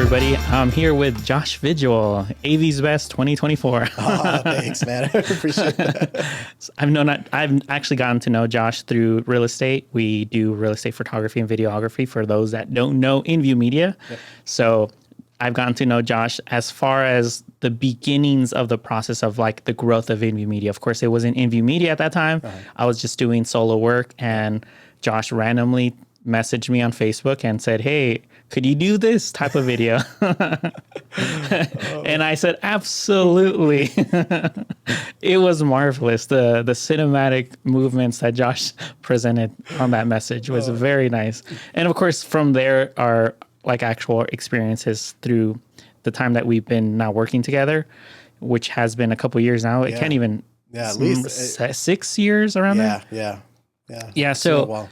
everybody. I'm here with Josh Vigil, AV's Best 2024. Oh, thanks, man. I appreciate that. I've actually gotten to know Josh through real estate. We do real estate photography and videography for those that don't know InView Media. Yep. So I've gotten to know Josh as far as the beginnings of the process of like the growth of InView Media. Of course, it wasn't InView Media at that time. Uh-huh. I was just doing solo work, and Josh randomly messaged me on Facebook and said, "Hey, could you do this type of video?" And I said, absolutely. It was marvelous. The cinematic movements that Josh presented on that message was very nice. And of course, from there are like actual experiences through the time that we've been now working together, which has been a couple years now. It can't even, at least 6 years around there. Yeah. So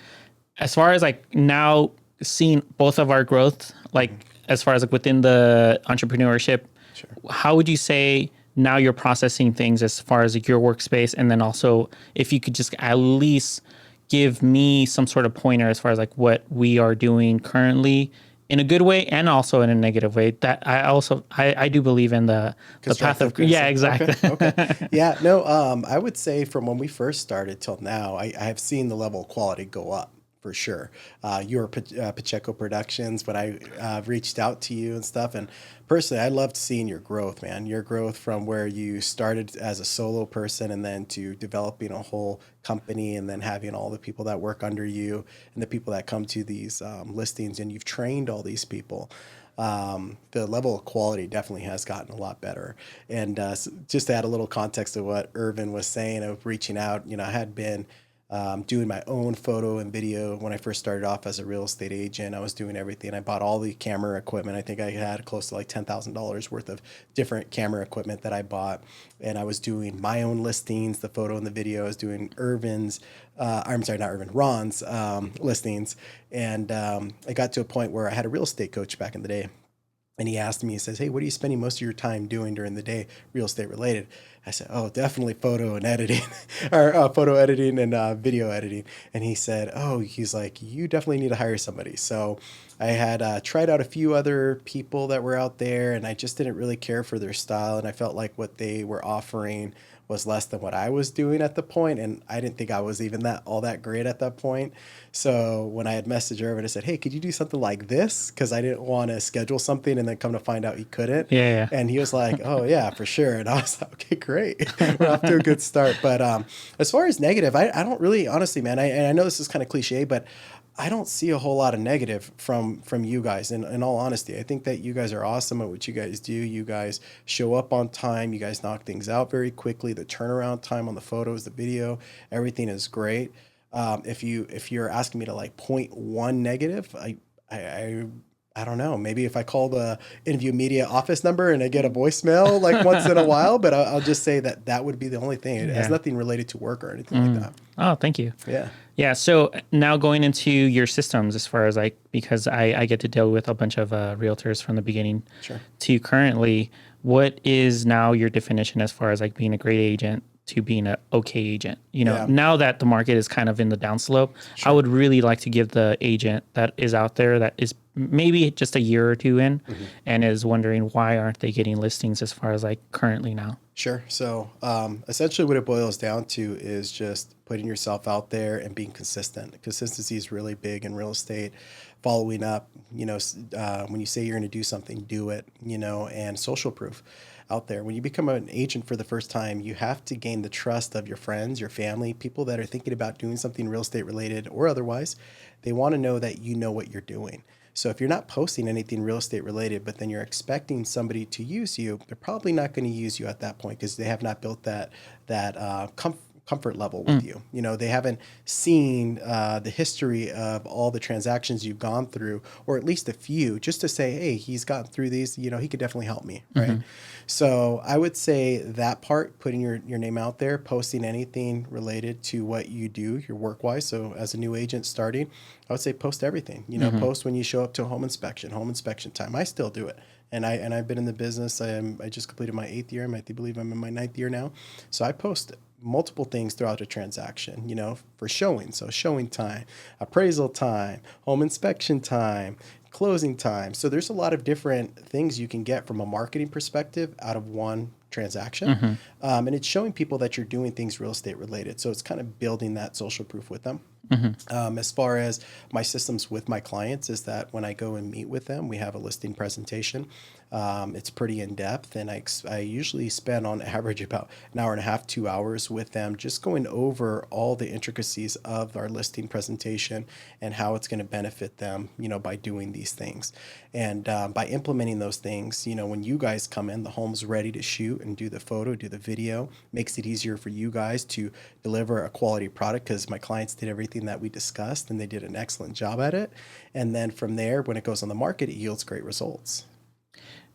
as far as like now seeing both of our growth, like as far as like within the entrepreneurship, sure, how would you say now you're processing things as far as like your workspace? And then also if you could just at least give me some sort of pointer as far as like what we are doing currently in a good way and also in a negative way. That I do believe in the path of, yeah, exactly. Okay. Yeah, no, I would say from when we first started till now, I have seen the level of quality go up. For sure. You were Pacheco Productions, but I reached out to you and stuff. And personally, I loved seeing your growth, man. Your growth from where you started as a solo person and then to developing a whole company and then having all the people that work under you and the people that come to these listings, and you've trained all these people. The level of quality definitely has gotten a lot better. And just to add a little context to what Irvin was saying of reaching out, I had been doing my own photo and video when I first started off as a real estate agent. I was doing everything. I bought all the camera equipment. I think I had close to like $10,000 worth of different camera equipment that I bought. And I was doing my own listings, the photo and the video. I was doing Ron's listings. And I got to a point where I had a real estate coach back in the day. And he asked me, he says, "Hey, what are you spending most of your time doing during the day, real estate related?" I said, "Oh, definitely photo and editing or photo editing and video editing." And he said, he's like, "You definitely need to hire somebody." So I had tried out a few other people that were out there, and I just didn't really care for their style. And I felt like what they were offering was less than what I was doing at the point, and I didn't think I was even all that great at that point. So when I had messaged Irvin, I said, "Hey, could you do something like this?" Because I didn't want to schedule something and then come to find out he couldn't. Yeah. And he was like, "Oh yeah, for sure." And I was like, "Okay, great. We're off to a good start." But as far as negative, I don't really, honestly, man, I know this is kind of cliche, but I don't see a whole lot of negative from you guys. In all honesty, I think that you guys are awesome at what you guys do. You guys show up on time. You guys knock things out very quickly. The turnaround time on the photos, the video, everything is great. If you're asking me to like point one negative, I don't know. Maybe if I call the InView Media office number and I get a voicemail like once in a while, but I'll just say that would be the only thing. It has nothing related to work or anything like that. Oh, thank you. Yeah. Yeah. So now going into your systems, as far as like, because I get to deal with a bunch of realtors from the beginning to currently, what is now your definition as far as like being a great agent to being an okay agent? Now that the market is kind of in the downslope, I would really like to give the agent that is out there that is maybe just a year or two in and is wondering why aren't they getting listings as far as like currently now. Sure. So essentially what it boils down to is just putting yourself out there and being consistent. Consistency is really big in real estate. Following up, when you say you're going to do something, do it, and social proof out there. When you become an agent for the first time, you have to gain the trust of your friends, your family, people that are thinking about doing something real estate related or otherwise. They want to know that you know what you're doing. So if you're not posting anything real estate related, but then you're expecting somebody to use you, they're probably not going to use you at that point because they have not built that comfort level with you. They haven't seen the history of all the transactions you've gone through, or at least a few, just to say, hey, he's gotten through these, he could definitely help me, right? So I would say that part, putting your name out there, posting anything related to what you do, your work-wise. So as a new agent starting, I would say post everything. Post when you show up to a home inspection time. I still do it. And I've been in the business. I just completed my 8th year. I believe I'm in my 9th year now. So I post multiple things throughout the transaction, for showing. So showing time, appraisal time, home inspection time, closing time. So there's a lot of different things you can get from a marketing perspective out of one transaction. And it's showing people that you're doing things real estate related. So it's kind of building that social proof with them. As far as my systems with my clients is that when I go and meet with them, we have a listing presentation. It's pretty in depth, and I usually spend on average about an hour and a half, 2 hours with them, just going over all the intricacies of our listing presentation and how it's going to benefit them, by doing these things. And by implementing those things, when you guys come in, the home's ready to shoot and do the photo, do the video, makes it easier for you guys to deliver a quality product because my clients did everything that we discussed and they did an excellent job at it. And then from there, when it goes on the market, it yields great results.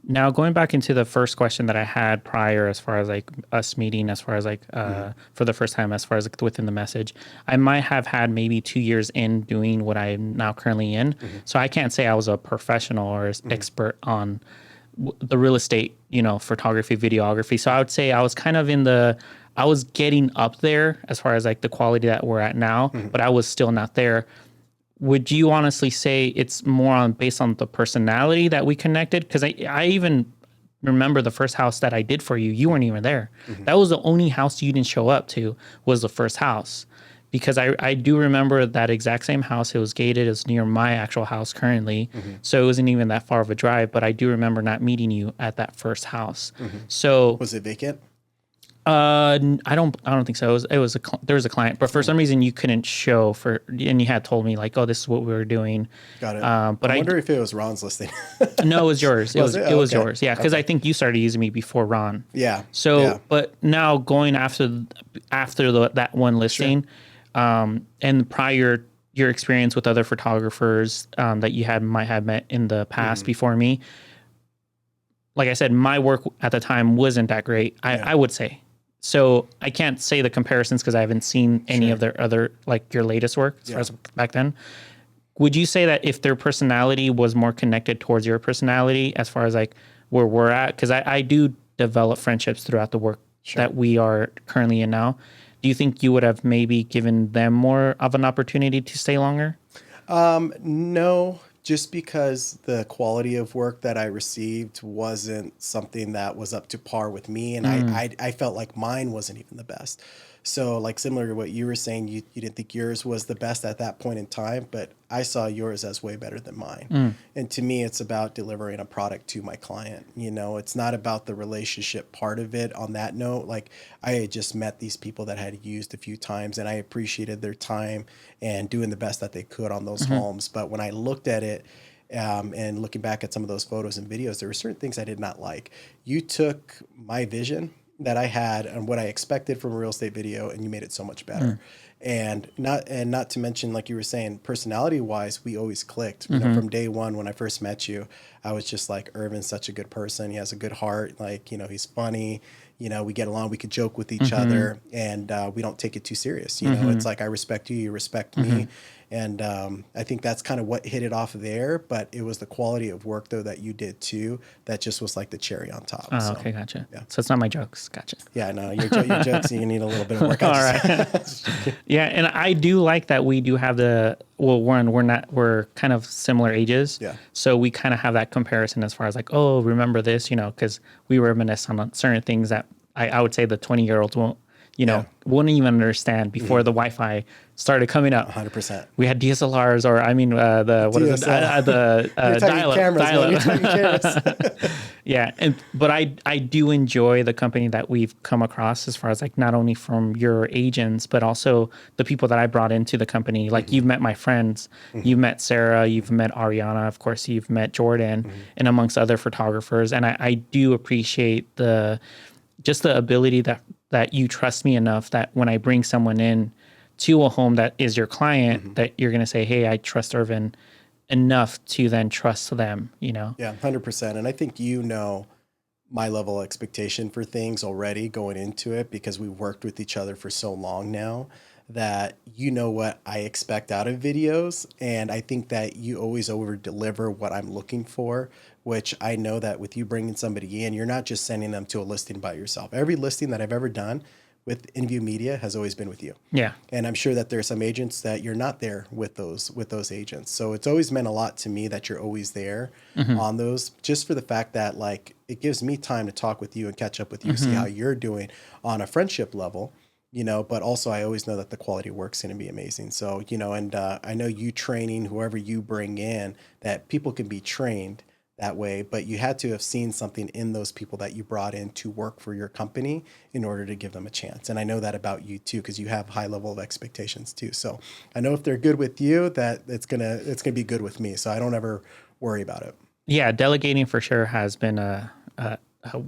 Now, going back into the first question that I had prior, as far as like us meeting, as far as like for the first time, as far as like within the message, I might have had maybe 2 years in doing what I'm now currently in. So I can't say I was a professional or expert on the real estate, photography, videography. So I would say I was kind of I was getting up there as far as like the quality that we're at now, but I was still not there. Would you honestly say it's more based on the personality that we connected? Because I even remember the first house that I did for you. You weren't even there. That was the only house you didn't show up to, was the first house. Because I do remember that exact same house. It was gated. It was near my actual house currently. So it wasn't even that far of a drive. But I do remember not meeting you at that first house. So was it vacant? I don't think so. There was a client, but for some reason you couldn't show and you had told me like, oh, this is what we were doing. Got it. But I wonder if it was Ron's listing. No, it was yours. It was okay. yours. Yeah. Cause I think you started using me before Ron. Yeah. So, but now going after that one listing, and prior your experience with other photographers, that you might have met in the past before me, like I said, my work at the time wasn't that great. I would say. So I can't say the comparisons because I haven't seen any of their other, like your latest work as far as back then. Would you say that if their personality was more connected towards your personality as far as like where we're at? Because I do develop friendships throughout the work that we are currently in now. Do you think you would have maybe given them more of an opportunity to stay longer? No. Just because the quality of work that I received wasn't something that was up to par with me. And I felt like mine wasn't even the best. So like similar to what you were saying, you didn't think yours was the best at that point in time, but I saw yours as way better than mine. And to me, it's about delivering a product to my client. It's not about the relationship part of it. On that note, like I had just met these people that had used a few times and I appreciated their time and doing the best that they could on those homes. But when I looked at it, and looking back at some of those photos and videos, there were certain things I did not like. You took my vision that I had and what I expected from a real estate video, and you made it so much better. And not to mention, like you were saying, personality wise, we always clicked. From day one when I first met you, I was just like, Irvin's such a good person. He has a good heart. Like, he's funny. We get along. We could joke with each other, and we don't take it too serious. It's like I respect you, you respect me. And I think that's kind of what hit it off there. But it was the quality of work, though, that you did, too, that just was like the cherry on top. Oh, okay, gotcha. Yeah. So it's not my jokes. Gotcha. Yeah, no, your jokes, you need a little bit of work. All right. Yeah, and I do like that we do have we're kind of similar ages. Yeah. So we kind of have that comparison as far as like, oh, remember this, because we reminisce on certain things that I would say the 20-year-olds wouldn't even understand before the Wi-Fi started coming up. 100%. We had DSLRs, or the dial-up. Yeah, but I do enjoy the company that we've come across as far as like not only from your agents but also the people that I brought into the company. Like you've met my friends, you've met Sarah, you've met Ariana, of course, you've met Jordan, and amongst other photographers. And I do appreciate the ability that you trust me enough that when I bring someone in to a home that is your client, that you're going to say, hey, I trust Irvin enough to then trust them, Yeah, 100%. And I think my level of expectation for things already going into it because we worked with each other for so long now that what I expect out of videos. And I think that you always over deliver what I'm looking for, which I know that with you bringing somebody in, you're not just sending them to a listing by yourself. Every listing that I've ever done with InView Media has always been with you. Yeah. And I'm sure that there are some agents that you're not there with those agents. So it's always meant a lot to me that you're always there on those, just for the fact that like it gives me time to talk with you and catch up with you, see how you're doing on a friendship level, but also I always know that the quality of work's going to be amazing. So, and I know you training whoever you bring in, that people can be trained that way, but you had to have seen something in those people that you brought in to work for your company in order to give them a chance. And I know that about you too, because you have high level of expectations too. So I know if they're good with you, that it's gonna be good with me. So I don't ever worry about it. Yeah, delegating for sure has been a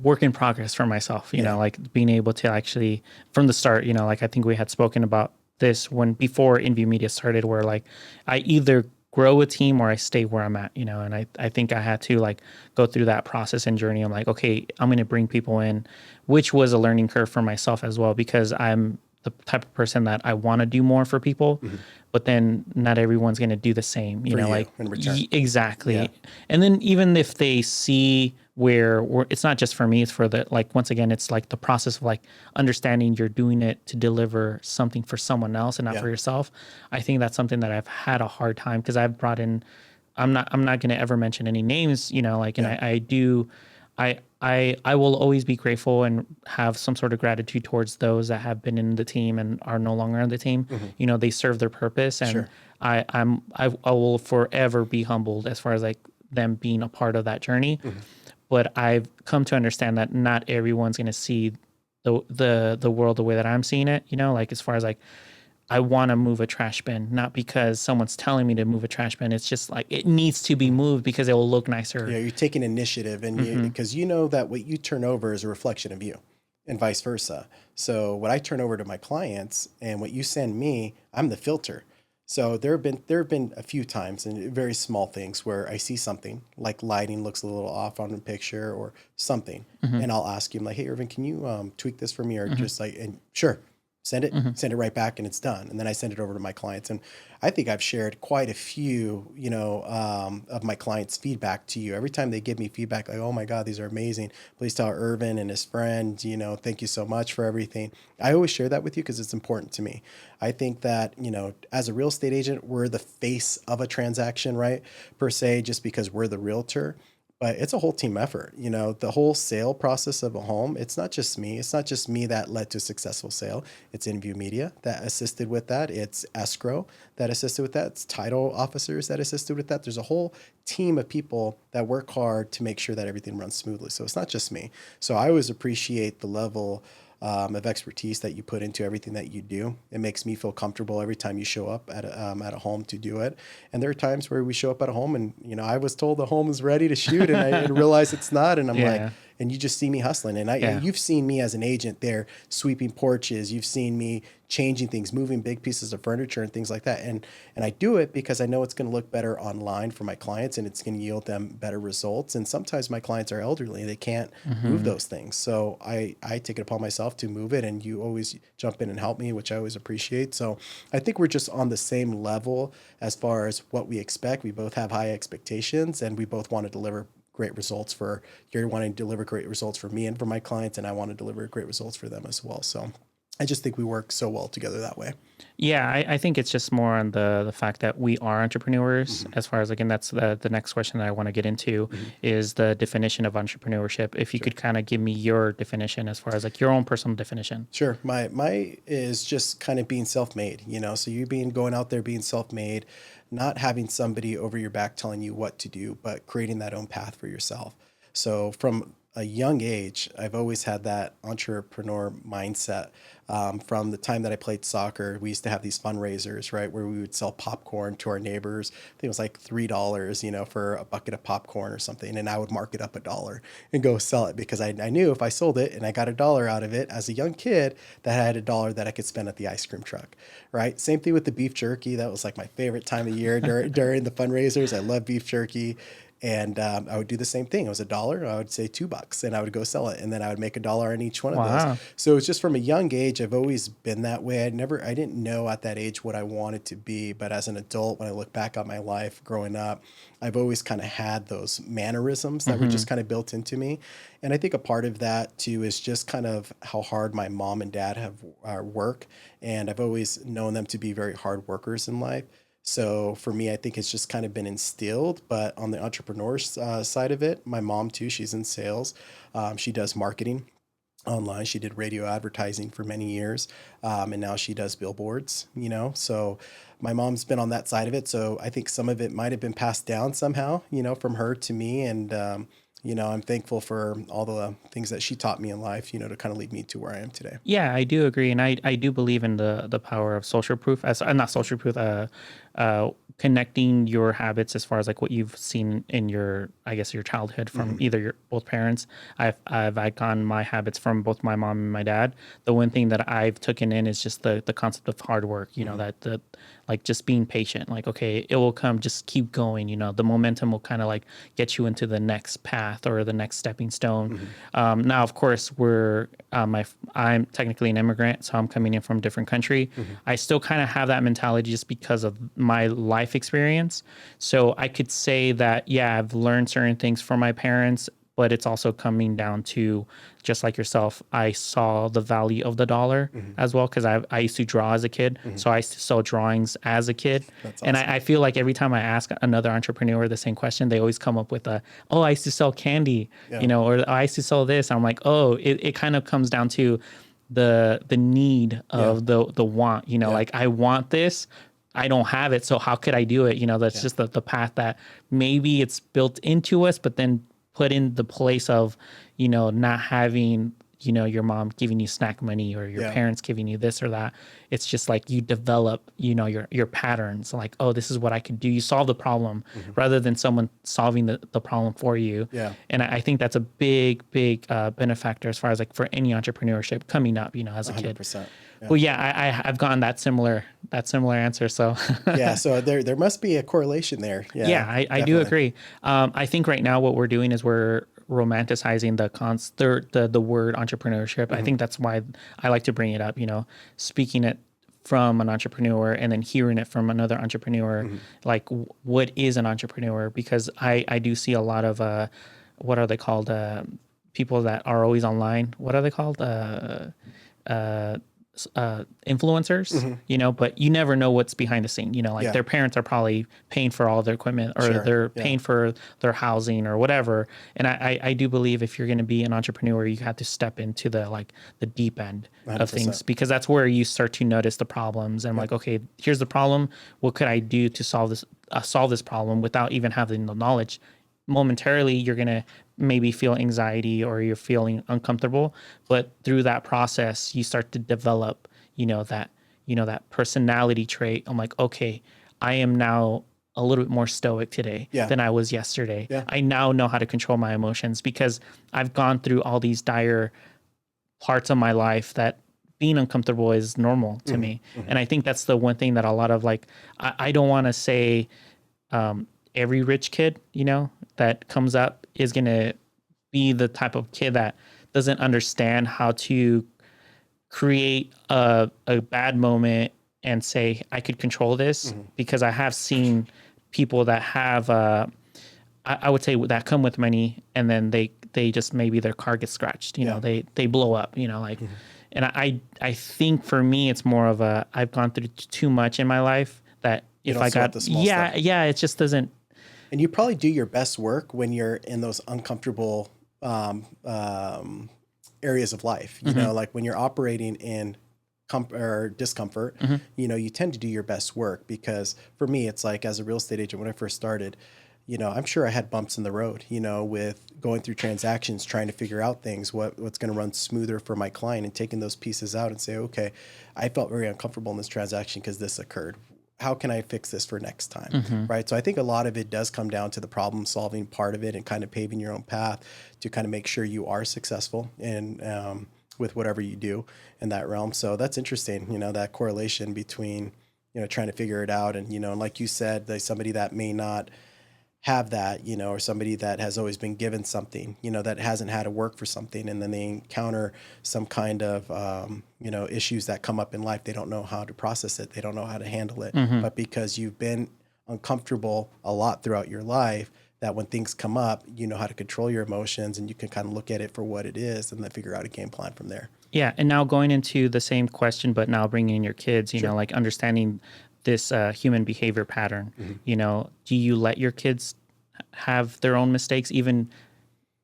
work in progress for myself, Yeah. like being able to actually from the start, like I think we had spoken about this when before InView Media started, where like I either grow a team or I stay where I'm at, and I think I had to like go through that process and journey. I'm like, okay, I'm going to bring people in, which was a learning curve for myself as well, because I'm the type of person that I want to do more for people, but then not everyone's going to do the same, For you, like in return. exactly. Yeah. And then even if they see where it's not just for me, it's for the, like, once again, it's like the process of like understanding you're doing it to deliver something for someone else and not Yeah. for yourself. I think that's something that I've had a hard time, because I've brought in, I'm not going to ever mention any names, like, and I do, I will always be grateful and have some sort of gratitude towards those that have been in the team and are no longer on the team. They serve their purpose, and Sure. I will forever be humbled as far as like them being a part of that journey. But I've come to understand that not everyone's going to see the world the way that I'm seeing it. Like as far as like, I want to move a trash bin, not because someone's telling me to move a trash bin. It's just like it needs to be moved because it will look nicer. Yeah, you're taking initiative, and because you know that what you turn over is a reflection of you, and vice versa. So what I turn over to my clients and what you send me, I'm the filter. So there have been a few times, and very small things, where I see something like lighting looks a little off on the picture or something, and I'll ask you, I'm like, hey Irvin, can you tweak this for me, or just like, and sure, send it right back, and it's done. And then I send it over to my clients. And I think I've shared quite a few, of my clients' feedback to you. Every time they give me feedback, like, oh my God, these are amazing. Please tell Irvin and his friend, thank you so much for everything. I always share that with you because it's important to me. I think that, as a real estate agent, we're the face of a transaction, right? Per se, just because we're the realtor. But it's a whole team effort. The whole sale process of a home, it's not just me. It's not just me that led to a successful sale. It's InView Media that assisted with that. It's escrow that assisted with that. It's title officers that assisted with that. There's a whole team of people that work hard to make sure that everything runs smoothly. So it's not just me. So I always appreciate the level of expertise that you put into everything that you do. It makes me feel comfortable every time you show up at a home to do it. And there are times where we show up at a home and, I was told the home is ready to shoot, and I realize it's not. And I'm like, and you just see me hustling. And you've seen me as an agent there sweeping porches. You've seen me changing things, moving big pieces of furniture and things like that. And I do it because I know it's going to look better online for my clients, and it's going to yield them better results. And sometimes my clients are elderly. They can't move those things. So I take it upon myself to move it, and you always jump in and help me, which I always appreciate. So I think we're just on the same level as far as what we expect. We both have high expectations, and we both want to deliver great results for, you're wanting to deliver great results for me and for my clients, and I want to deliver great results for them as well. So I just think we work so well together that way. Yeah, I think it's just more on the fact that we are entrepreneurs, as far as, again, that's the next question that I want to get into is the definition of entrepreneurship. If you could kind of give me your definition as far as like your own personal definition. Sure. My is just kind of being self-made, so you going out there, being self-made, not having somebody over your back telling you what to do, but creating that own path for yourself. So from a young age, I've always had that entrepreneur mindset. From the time that I played soccer, we used to have these fundraisers, right, where we would sell popcorn to our neighbors. I think it was like $3, for a bucket of popcorn or something. And I would mark it up $1 and go sell it, because I knew if I sold it and I got $1 out of it as a young kid, that I had $1 that I could spend at the ice cream truck, right? Same thing with the beef jerky. That was like my favorite time of year during the fundraisers. I love beef jerky. And I would do the same thing. It was $1. I would say $2, and I would go sell it, and then I would make $1 on each one of those. Wow. So it's just from a young age, I've always been that way. I didn't know at that age what I wanted to be, but as an adult, when I look back on my life growing up, I've always kind of had those mannerisms that were just kind of built into me. And I think a part of that too is just kind of how hard my mom and dad have work. And I've always known them to be very hard workers in life. So for me, I think it's just kind of been instilled. But on the entrepreneur side of it, my mom too, she's in sales. She does marketing online. She did radio advertising for many years. And now she does billboards, so my mom's been on that side of it. So I think some of it might have been passed down somehow, from her to me. And, I'm thankful for all the things that she taught me in life, to kind of lead me to where I am today. Yeah, I do agree, and I do believe in the power of social proof, as not social proof, connecting your habits as far as like what you've seen in your, I guess, your childhood from either your both parents. I've icon my habits from both my mom and my dad. The one thing that I've taken in is just the concept of hard work. That the like just being patient. Like, okay, it will come. Just keep going. The momentum will kind of like get you into the next path or the next stepping stone. Now, of course, I'm technically an immigrant, so I'm coming in from a different country. I still kind of have that mentality just because of my life experience. So I could say that, yeah, I've learned certain things from my parents, but it's also coming down to, just like yourself, I saw the value of the dollar as well, because I used to draw as a kid. So I used to sell drawings as a kid. That's awesome. And I feel like every time I ask another entrepreneur the same question, they always come up with I used to sell candy, or I used to sell this. I'm like, it kind of comes down to the need of the want, like I want this, I don't have it, so how could I do it? That's just the path that maybe it's built into us, but then put in the place of, not having, your mom giving you snack money or your parents giving you this or that. It's just like you develop, your patterns, like, this is what I could do. You solve the problem rather than someone solving the problem for you. Yeah. And I think that's a big benefactor as far as like for any entrepreneurship coming up, as a 100%. Kid. Yeah. Well, yeah, I've gotten that similar answer. So yeah, so there must be a correlation there. Yeah, I do agree. I think right now what we're doing is we're romanticizing the word entrepreneurship. I think that's why I like to bring it up. Speaking it from an entrepreneur and then hearing it from another entrepreneur, like what is an entrepreneur? Because I do see a lot of what are they called? People that are always online. What are they called? Influencers, but you never know what's behind the scene. Their parents are probably paying for all their equipment, or they're paying for their housing or whatever. And I do believe if you're going to be an entrepreneur, you have to step into the deep end 100%. Of things, because that's where you start to notice the problems and like, okay, here's the problem. What could I do to solve this problem without even having the knowledge? Momentarily, you're going to maybe feel anxiety or you're feeling uncomfortable, but through that process, you start to develop, that personality trait. I'm like, okay, I am now a little bit more stoic today than I was yesterday. Yeah. I now know how to control my emotions because I've gone through all these dire parts of my life that being uncomfortable is normal to me. And I think that's the one thing that a lot of I don't want to say, every rich kid, that comes up is going to be the type of kid that doesn't understand how to create a bad moment and say, I could control this, because I have seen people that have, I would say that come with money and then they just, maybe their car gets scratched, they blow up, and I think for me, it's more of I've gone through too much in my life that if I got, it just doesn't. And you probably do your best work when you're in those uncomfortable areas of life, like when you're operating in discomfort, you tend to do your best work. Because for me, it's like, as a real estate agent, when I first started, I'm sure I had bumps in the road, with going through transactions, trying to figure out things, what's going to run smoother for my client, and taking those pieces out and say, okay, I felt very uncomfortable in this transaction because this occurred. How can I fix this for next time? Right. So I think a lot of it does come down to the problem solving part of it and kind of paving your own path to kind of make sure you are successful in with whatever you do in that realm. So that's interesting, that correlation between, trying to figure it out and, and like you said, there's somebody that may not have that, or somebody that has always been given something, that hasn't had to work for something, and then they encounter some kind of, issues that come up in life. They don't know how to process it. They don't know how to handle it. Mm-hmm. But because you've been uncomfortable a lot throughout your life, that when things come up, you know how to control your emotions, and you can kind of look at it for what it is and then figure out a game plan from there. Yeah, and now going into the same question, but now bringing in your kids, Sure. like understanding this human behavior pattern. Do you let your kids have their own mistakes, even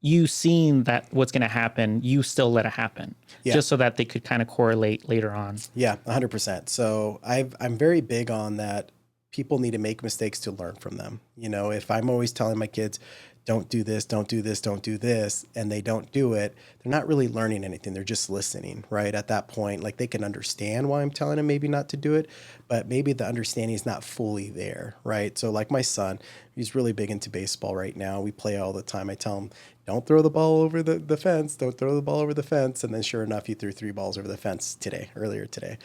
you seeing that what's going to happen, you still let it happen, Yeah. just so that they could kind of correlate later on? Yeah, 100%. So I'm very big on that. People need to make mistakes to learn from them. If I'm always telling my kids, don't do this, don't do this, don't do this, and they don't do it, they're not really learning anything. They're just listening, right? At that point, like, they can understand why I'm telling them maybe not to do it, but maybe the understanding is not fully there, right? So like my son, he's really big into baseball right now. We play all the time. I tell him, don't throw the ball over the fence. Don't throw the ball over the fence. And then sure enough, he threw 3 balls over the fence earlier today.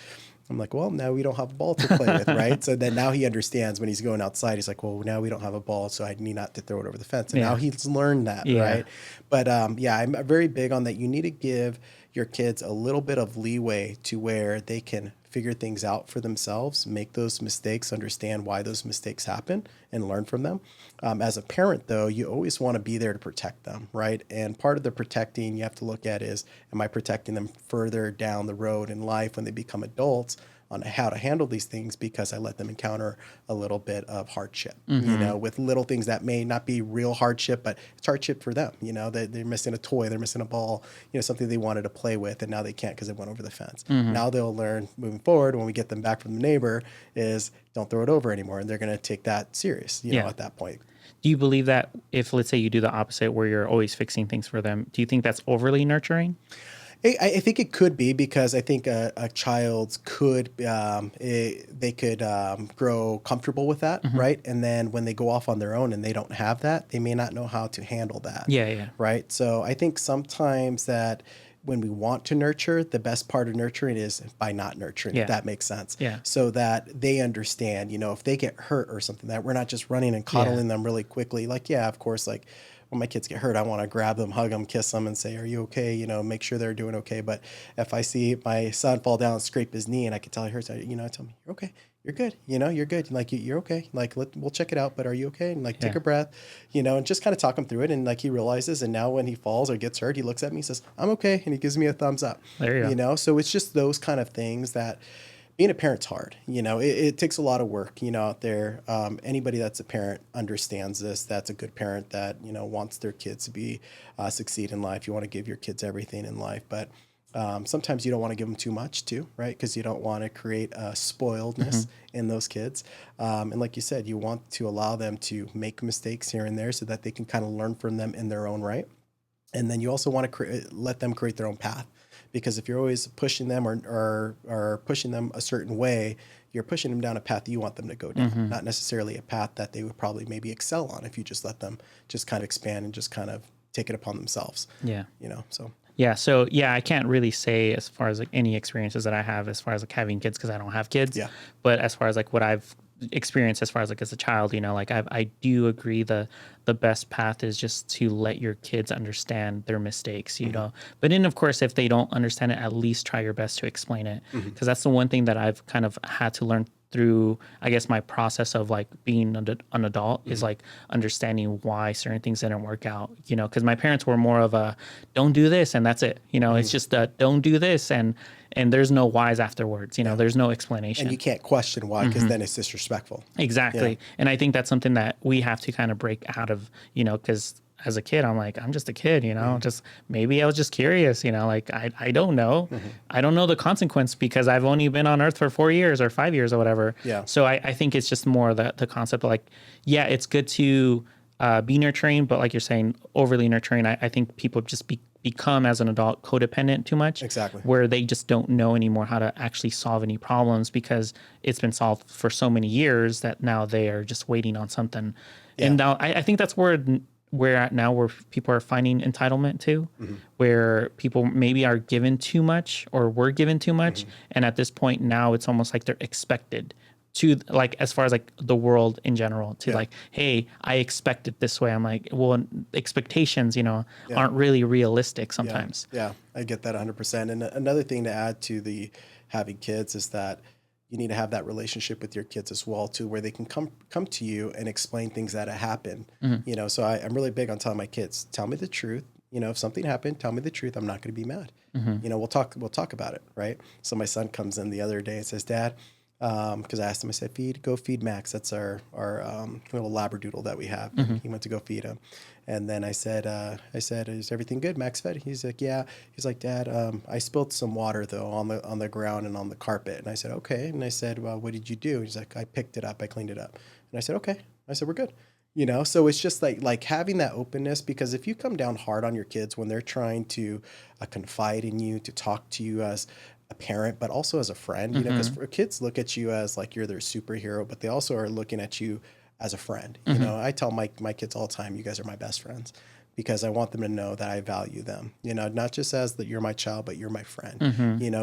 I'm like, well, now we don't have a ball to play with, right? So then now he understands when he's going outside. He's like, well, now we don't have a ball, so I need not to throw it over the fence. And now he's learned that, right? But yeah, I'm very big on that. You need to give your kids a little bit of leeway to where they can figure things out for themselves, make those mistakes, understand why those mistakes happen, and learn from them. As a parent, though, you always want to be there to protect them, right? And part of the protecting you have to look at is, am I protecting them further down the road in life when they become adults, on how to handle these things, because I let them encounter a little bit of hardship, with little things that may not be real hardship, but it's hardship for them. They're missing a toy, they're missing a ball, something they wanted to play with, and now they can't because it went over the fence. Now they'll learn moving forward, when we get them back from the neighbor, is don't throw it over anymore. And they're going to take that serious, at that point. Do you believe that if, let's say, you do the opposite, where you're always fixing things for them, do you think that's overly nurturing? I think it could be, because I think a child could, they could grow comfortable with that, right? And then when they go off on their own and they don't have that, they may not know how to handle that. Yeah. Right. So I think sometimes that when we want to nurture, the best part of nurturing is by not nurturing, if that makes sense. Yeah. So that they understand, if they get hurt or something, that we're not just running and coddling them really quickly. Like, yeah, of course, like, when my kids get hurt, I want to grab them, hug them, kiss them, and say, are you okay? Make sure they're doing okay. But if I see my son fall down and scrape his knee and I can tell he hurts, I tell me, you're okay. You're good. You're good. Like, you're okay. Like, we'll check it out, but are you okay? And like, take a breath, and just kind of talk him through it. And like, he realizes, and now when he falls or gets hurt, he looks at me and says, I'm okay. And he gives me a thumbs up. There you go. So it's just those kind of things that, being a parent's hard. It takes a lot of work, out there. Anybody that's a parent understands this. That's a good parent that, wants their kids to be succeed in life. You want to give your kids everything in life, but sometimes you don't want to give them too much too, right? Because you don't want to create a spoiledness in those kids. And like you said, you want to allow them to make mistakes here and there so that they can kind of learn from them in their own right. And then you also want to let them create their own path. Because if you're always pushing them or pushing them a certain way, you're pushing them down a path that you want them to go down, not necessarily a path that they would probably maybe excel on if you just let them just kind of expand and just kind of take it upon themselves. Yeah. So. Yeah. So yeah, I can't really say as far as like any experiences that I have as far as like having kids, because I don't have kids. Yeah. But as far as like what I've experienced as far as like as a child, like I do agree the best path is just to let your kids understand their mistakes, but then of course, if they don't understand it, at least try your best to explain it. Because that's the one thing that I've kind of had to learn through, I guess, my process of like being an adult is like understanding why certain things didn't work out, because my parents were more of a don't do this and that's it. It's just a don't do this and there's no whys afterwards, there's no explanation. And you can't question why, because then it's disrespectful. Exactly. Yeah. And I think that's something that we have to kind of break out of, because as a kid, I'm like, I'm just a kid, just maybe I was just curious, like I don't know. I don't know the consequence because I've only been on earth for 4 years or 5 years or whatever. Yeah. So I think it's just more the concept of like, yeah, it's good to be nurturing, but like you're saying, overly nurturing, I think people just become as an adult codependent too much. Exactly. Where they just don't know anymore how to actually solve any problems because it's been solved for so many years that now they are just waiting on something. Yeah. And now I think that's where we're at now, where people are finding entitlement to, where people maybe are given too much or were given too much. And at this point now it's almost like they're expected to like, as far as like the world in general, to like, hey, I expect it this way. I'm like, well, expectations, aren't really realistic Yeah, sometimes. yeah, I get that 100%. And another thing to add to the having kids is that you need to have that relationship with your kids as well too, where they can come to you and explain things that have happened. So I'm really big on telling my kids, tell me the truth. If something happened, tell me the truth. I'm not going to be mad. We'll talk about it, right? So my son comes in the other day and says, Dad, because I asked him, I said, go feed Max. That's our little labradoodle that we have. And he went to go feed him. And then I said, is everything good? Max fed? He's like, yeah. He's like, Dad, I spilled some water though on the ground and on the carpet. And I said, okay. And I said, well, what did you do? He's like, I picked it up. I cleaned it up. And I said, okay. I said, we're good. So it's just like having that openness, because if you come down hard on your kids when they're trying to confide in you, to talk to you as a parent, but also as a friend, because kids look at you as like you're their superhero, but they also are looking at you as a friend. I tell my kids all the time, you guys are my best friends, because I want them to know that I value them, not just as that you're my child, but you're my friend,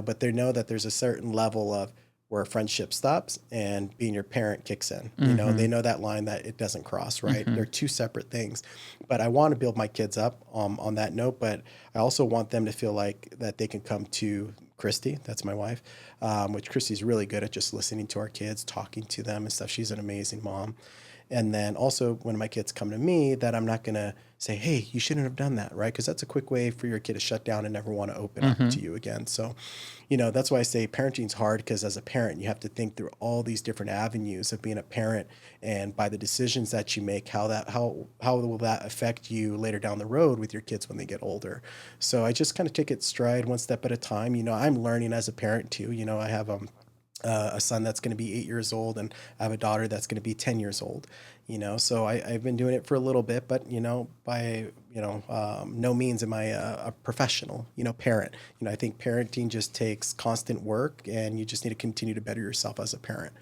but they know that there's a certain level of where friendship stops and being your parent kicks in. They know that line that it doesn't cross, right? They're two separate things. But I want to build my kids up on that note, but I also want them to feel like that they can come to Christy, that's my wife, which Christy's really good at just listening to our kids, talking to them and stuff. She's an amazing mom. And then also when my kids come to me, that I'm not going to say, hey, you shouldn't have done that, right? Because that's a quick way for your kid to shut down and never want to open up to you again. So, that's why I say parenting's hard, because as a parent, you have to think through all these different avenues of being a parent, and by the decisions that you make, how will that affect you later down the road with your kids when they get older. So I just kind of take it stride one step at a time. I'm learning as a parent too. I have a son that's going to be 8 years old, and I have a daughter that's going to be 10 years old, so I've been doing it for a little bit, but, by, no means am I a professional, parent. I think parenting just takes constant work, and you just need to continue to better yourself as a parent.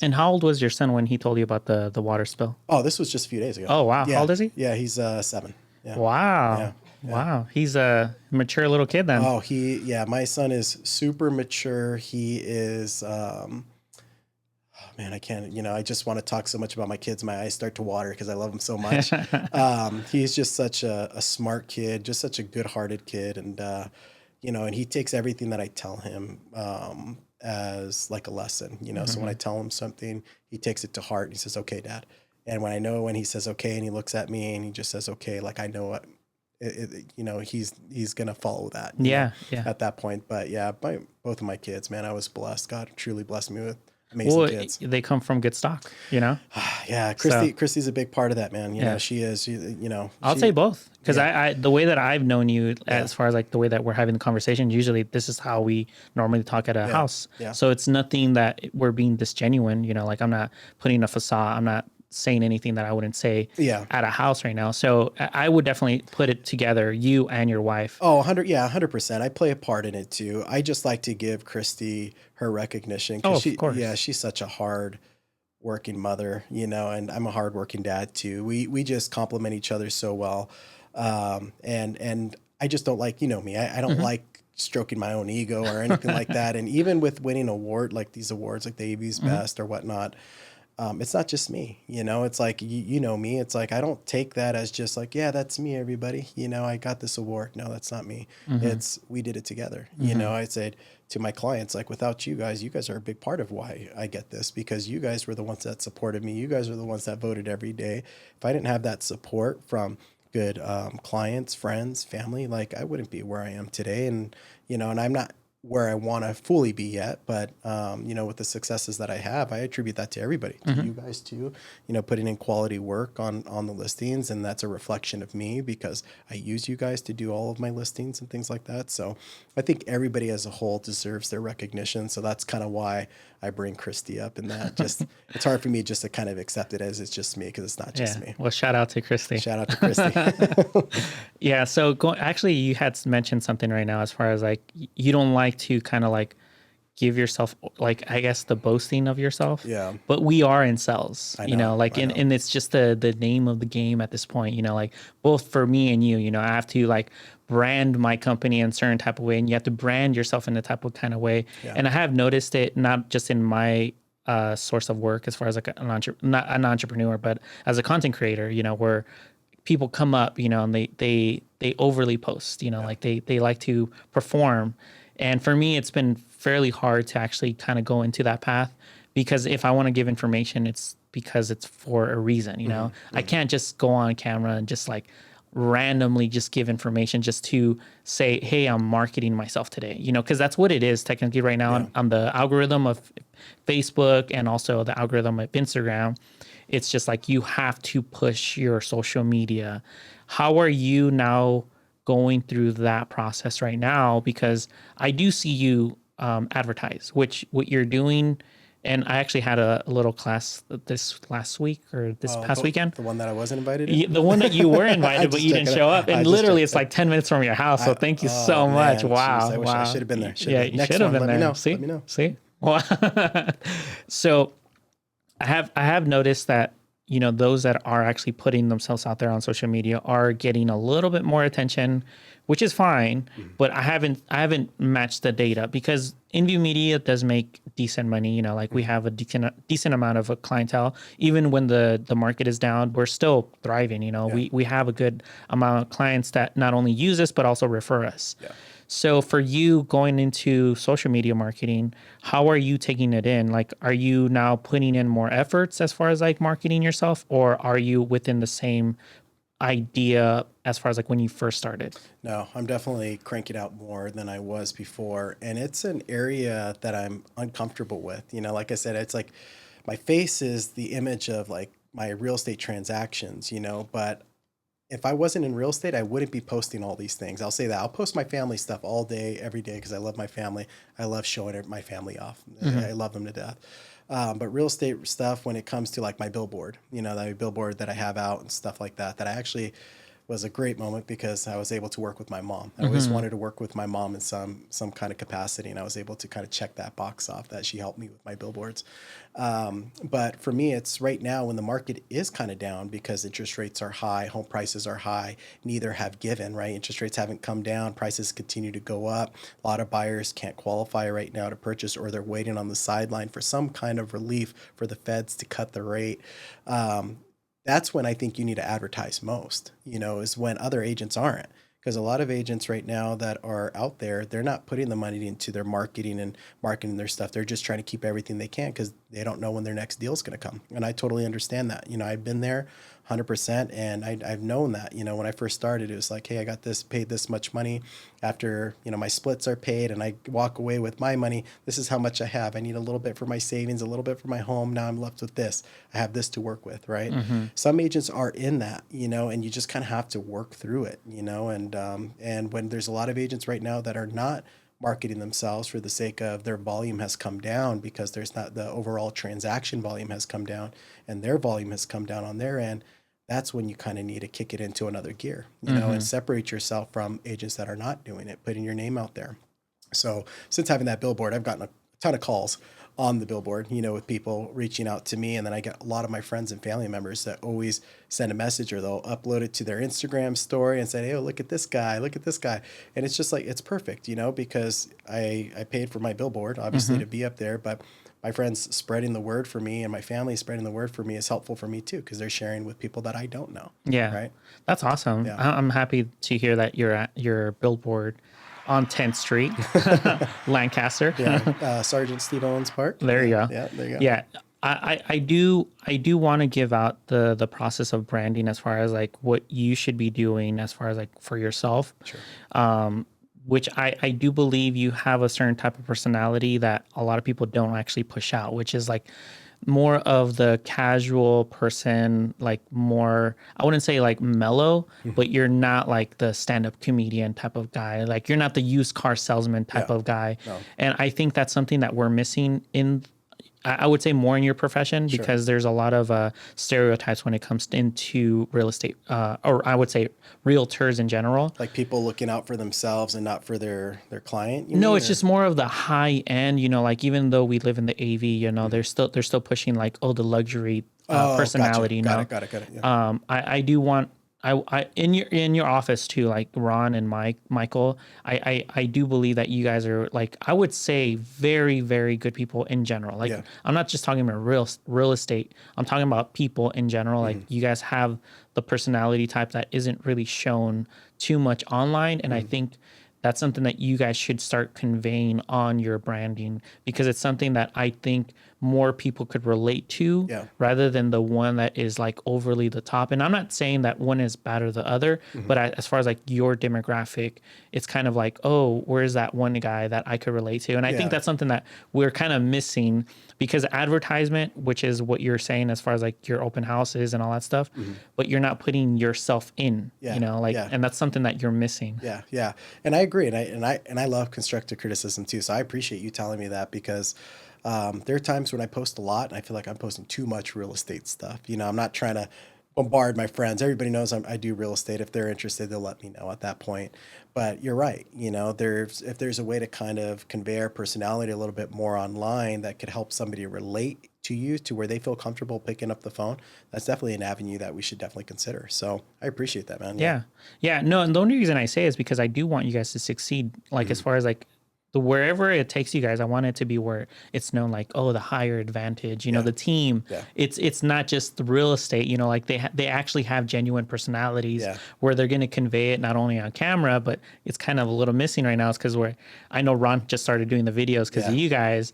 And how old was your son when he told you about the water spill? Oh, this was just a few days ago. Oh, wow. Yeah. How old is he? Yeah, he's 7. Yeah. Wow. Yeah. Wow. He's a mature little kid then. Oh, my son is super mature. He is, man, I can't, I just want to talk so much about my kids. My eyes start to water because I love them so much. He's just such a smart kid, just such a good-hearted kid. And, and he takes everything that I tell him as like a lesson, So when I tell him something, he takes it to heart and he says, okay, Dad. And when he says, okay, and he looks at me and he just says, okay, like I know what, he's going to follow that. Yeah. At that point. But yeah, both of my kids, man, I was blessed. God truly blessed me with amazing kids. They come from good stock, Yeah. Christy's a big part of that, man. She is, I'll say both. Cause I the way that I've known you, as far as like the way that we're having the conversation, usually this is how we normally talk at a house. Yeah. So it's nothing that we're being disgenuine, like I'm not putting a facade. I'm not saying anything that I wouldn't say at a house right now. So I would definitely put it together, you and your wife. Oh, 100%. I play a part in it too. I just like to give Christy her recognition. Of course. Yeah, she's such a hard working mother, and I'm a hard working dad too. We just complement each other so well. And I just don't like, me, I don't like stroking my own ego or anything like that. And even with winning like these awards, like the AV's Best or whatnot, it's not just me, it's like, you know me, it's like, I don't take that as just like, yeah, that's me, everybody, I got this award. No, that's not me. We did it together. I said to my clients, like, without you guys are a big part of why I get this, because you guys were the ones that supported me. You guys are the ones that voted every day. If I didn't have that support from good clients, friends, family, like I wouldn't be where I am today. And, and I'm not where I want to fully be yet, but with the successes that I have, I attribute that to everybody, to you guys too, putting in quality work on the listings. And that's a reflection of me, because I use you guys to do all of my listings and things like that. So I think everybody as a whole deserves their recognition. So that's kind of why I bring Christy up in that. Just, it's hard for me just to kind of accept it as it's just me, because it's not just me. Well, shout out to Christy. Shout out to Christy. Yeah. So actually you had mentioned something right now, as far as like, you don't like to kind of like give yourself, like, I guess the boasting of yourself. Yeah. But we are in sales, like, and it's just the name of the game at this point, like both for me and you, I have to like brand my company in a certain type of way, and you have to brand yourself in a type of kind of way. Yeah. And I have noticed it not just in my source of work as far as like not an entrepreneur, but as a content creator, where people come up, and they overly post, like they like to perform. And for me, it's been fairly hard to actually kind of go into that path, because if I want to give information, it's because it's for a reason, I can't just go on camera and just like randomly just give information just to say, hey, I'm marketing myself today, because that's what it is technically right now on the algorithm of Facebook and also the algorithm of Instagram. It's just like you have to push your social media. How are you now going through that process right now? Because I do see you advertise, which what you're doing. And I actually had a little class this last week or this past weekend. The one that I wasn't invited in? The one that you were invited, but you didn't show up. And literally it's like 10 minutes from your house. So thank you so much. Wow. Geez, I wish I should have been there. You should have been there. Let me know. See? Well, so I have noticed that, those that are actually putting themselves out there on social media are getting a little bit more attention, which is fine, but I haven't matched the data, because InView Media does make decent money. Like we have a decent amount of a clientele. Even when the market is down, we're still thriving. We have a good amount of clients that not only use us, but also refer us. Yeah. So for you going into social media marketing, how are you taking it in? Like, are you now putting in more efforts as far as like marketing yourself, or are you within the same idea as far as like when you first started? No, I'm definitely cranking out more than I was before. And it's an area that I'm uncomfortable with. Like I said, it's like my face is the image of like my real estate transactions, but if I wasn't in real estate, I wouldn't be posting all these things. I'll say that. I'll post my family stuff all day, every day, because I love my family. I love showing my family off. I love them to death. But real estate stuff, when it comes to like my billboard, that billboard that I have out and stuff like that, that I actually was a great moment because I was able to work with my mom. I always wanted to work with my mom in some kind of capacity, and I was able to kind of check that box off that she helped me with my billboards. But for me, it's right now when the market is kind of down because interest rates are high, home prices are high, neither have given, right? Interest rates haven't come down, prices continue to go up. A lot of buyers can't qualify right now to purchase, or they're waiting on the sideline for some kind of relief for the feds to cut the rate. That's when I think you need to advertise most, is when other agents aren't. Because a lot of agents right now that are out there, they're not putting the money into their marketing and marketing their stuff. They're just trying to keep everything they can because they don't know when their next deal is going to come. And I totally understand that. I've been there 100%. And I've known that, when I first started, it was like, hey, I got this, paid this much money. After, my splits are paid and I walk away with my money, this is how much I have. I need a little bit for my savings, a little bit for my home. Now I'm left with this. I have this to work with, right? Some agents are in that, and you just kind of have to work through it, and when there's a lot of agents right now that are not marketing themselves for the sake of their volume has come down because there's not the overall transaction volume has come down and their volume has come down on their end. That's when you kind of need to kick it into another gear, and separate yourself from agents that are not doing it, putting your name out there. So since having that billboard, I've gotten a ton of calls on the billboard, with people reaching out to me. And then I get a lot of my friends and family members that always send a message, or they'll upload it to their Instagram story and say, hey, look at this guy, look at this guy. And it's just like, it's perfect, because I paid for my billboard, obviously, to be up there, but my friends spreading the word for me and my family spreading the word for me is helpful for me too, because they're sharing with people that I don't know. Yeah. Right. That's awesome. Yeah. I'm happy to hear that you're at your billboard on 10th Street, Lancaster. Sergeant Steve Owens Park. There you go. Yeah, there you go. Yeah. I do want to give out the process of branding as far as like what you should be doing as far as like for yourself. Sure. Which I do believe you have a certain type of personality that a lot of people don't actually push out, which is like more of the casual person, like more, I wouldn't say like mellow, but you're not like the stand-up comedian type of guy. Like you're not the used car salesman type of guy. No. And I think that's something that we're missing in, I would say more in your profession, because there's a lot of stereotypes when it comes into real estate, or I would say realtors in general. Like people looking out for themselves and not for their client? No, it's just more of the high end, like even though we live in the AV, they're still pushing like, the luxury personality. Got it. Yeah. I do want I in your office too, like Ron and Michael, I do believe that you guys are, like, I would say very, very good people in general. Like, Yeah. I'm not just talking about real estate. I'm talking about people in general. Like, you guys have the personality type that isn't really shown too much online, and I think that's something that you guys should start conveying on your branding, because it's something that I think more people could relate to, Yeah. rather than the one that is like overly the top. And I'm not saying that one is better than the other, but as far as like your demographic, it's kind of like, oh, where's that one guy that I could relate to? And I think Yeah. that's something that we're kind of missing, because advertisement, which is what you're saying as far as like your open houses and all that stuff, but you're not putting yourself in, Yeah. like, Yeah. and that's something that you're missing. Yeah, yeah, and I agree, and I love constructive criticism too. So I appreciate you telling me that, because there are times when I post a lot and I feel like I'm posting too much real estate stuff. I'm not trying to bombard my friends. Everybody knows I do real estate. If they're interested, they'll let me know at that point. But you're right. If there's a way to kind of convey our personality a little bit more online that could help somebody relate to you to where they feel comfortable picking up the phone, that's definitely an avenue that we should definitely consider. So I appreciate that, man. Yeah. Yeah. No, and the only reason I say is because I do want you guys to succeed. Like, as far as like the wherever it takes you guys, I want it to be where it's known, like, oh, the higher advantage, Yeah. the team. Yeah. It's not just the real estate, like they actually have genuine personalities, Yeah. where they're going to convey it not only on camera, but it's kind of a little missing right now. It's because I know Ron just started doing the videos because of Yeah. you guys.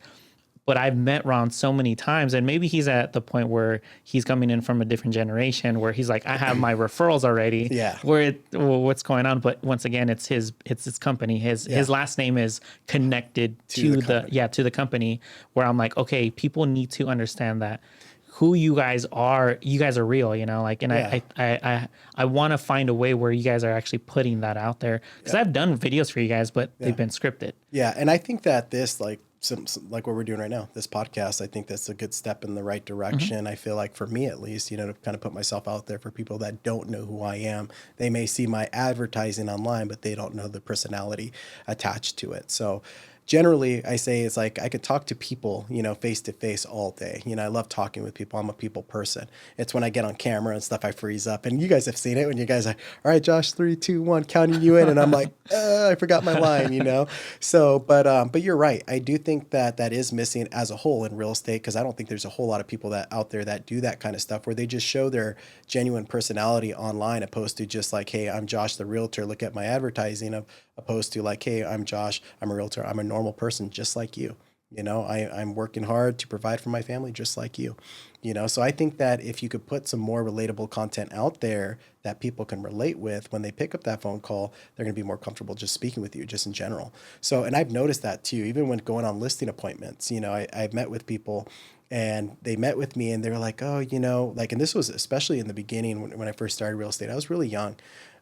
But I've met Ron so many times, and maybe he's at the point where he's coming in from a different generation, where he's like, I have my referrals already. Yeah. What's going on? But once again, it's his company. His last name is connected to the company, where I'm like, okay, people need to understand that who you guys are real, like, and Yeah. I want to find a way where you guys are actually putting that out there, because I've done videos for you guys, but they've been scripted. Yeah, and I think that this, like some like what we're doing right now, this podcast, I think that's a good step in the right direction. I feel like, for me at least, to kind of put myself out there for people that don't know who I am. They may see my advertising online, but they don't know the personality attached to it. So generally, I say it's like I could talk to people, face to face all day. I love talking with people. I'm a people person. It's when I get on camera and stuff, I freeze up. And you guys have seen it when you guys are, all right, Josh, 3, 2, 1, counting you in, and I'm like, I forgot my line. So, but you're right. I do think that is missing as a whole in real estate, because I don't think there's a whole lot of people that out there that do that kind of stuff, where they just show their genuine personality online, opposed to just like, hey, I'm Josh the realtor, look at my advertising, opposed to like, hey, I'm Josh, I'm a realtor, I'm a normal person just like you. I'm working hard to provide for my family just like you. So I think that if you could put some more relatable content out there that people can relate with, when they pick up that phone call, they're going to be more comfortable just speaking with you, just in general. So, and I've noticed that too, even when going on listing appointments. I've met with people, and they met with me and they were like, oh, like, and this was especially in the beginning when I first started real estate. I was really young.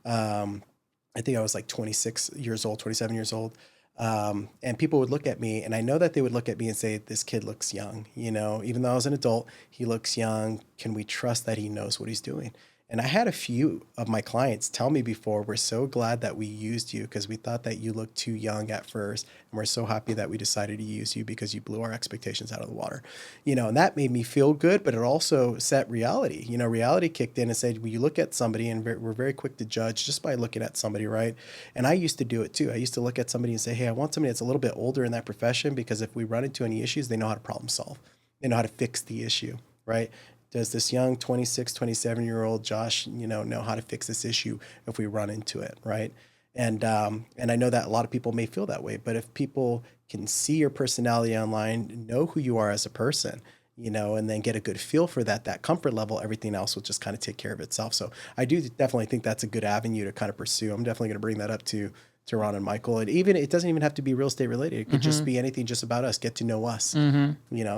I think I was like 26 years old, 27 years old. And people would look at me, and I know that they would look at me and say, this kid looks young, even though I was an adult, he looks young. Can we trust that he knows what he's doing? And I had a few of my clients tell me before, we're so glad that we used you, because we thought that you looked too young at first. And we're so happy that we decided to use you, because you blew our expectations out of the water. And that made me feel good, but it also set reality. Reality kicked in and said, well, you look at somebody, and we're very quick to judge just by looking at somebody, right? And I used to do it too. I used to look at somebody and say, hey, I want somebody that's a little bit older in that profession, because if we run into any issues, they know how to problem solve. They know how to fix the issue, right? Does this young 26, 27-year-old Josh, know how to fix this issue if we run into it, right? And I know that a lot of people may feel that way, but if people can see your personality online, know who you are as a person, and then get a good feel for that comfort level, everything else will just kind of take care of itself. So I do definitely think that's a good avenue to kind of pursue. I'm definitely going to bring that up to Ron and Michael. And it doesn't even have to be real estate related. It could just be anything just about us, get to know us,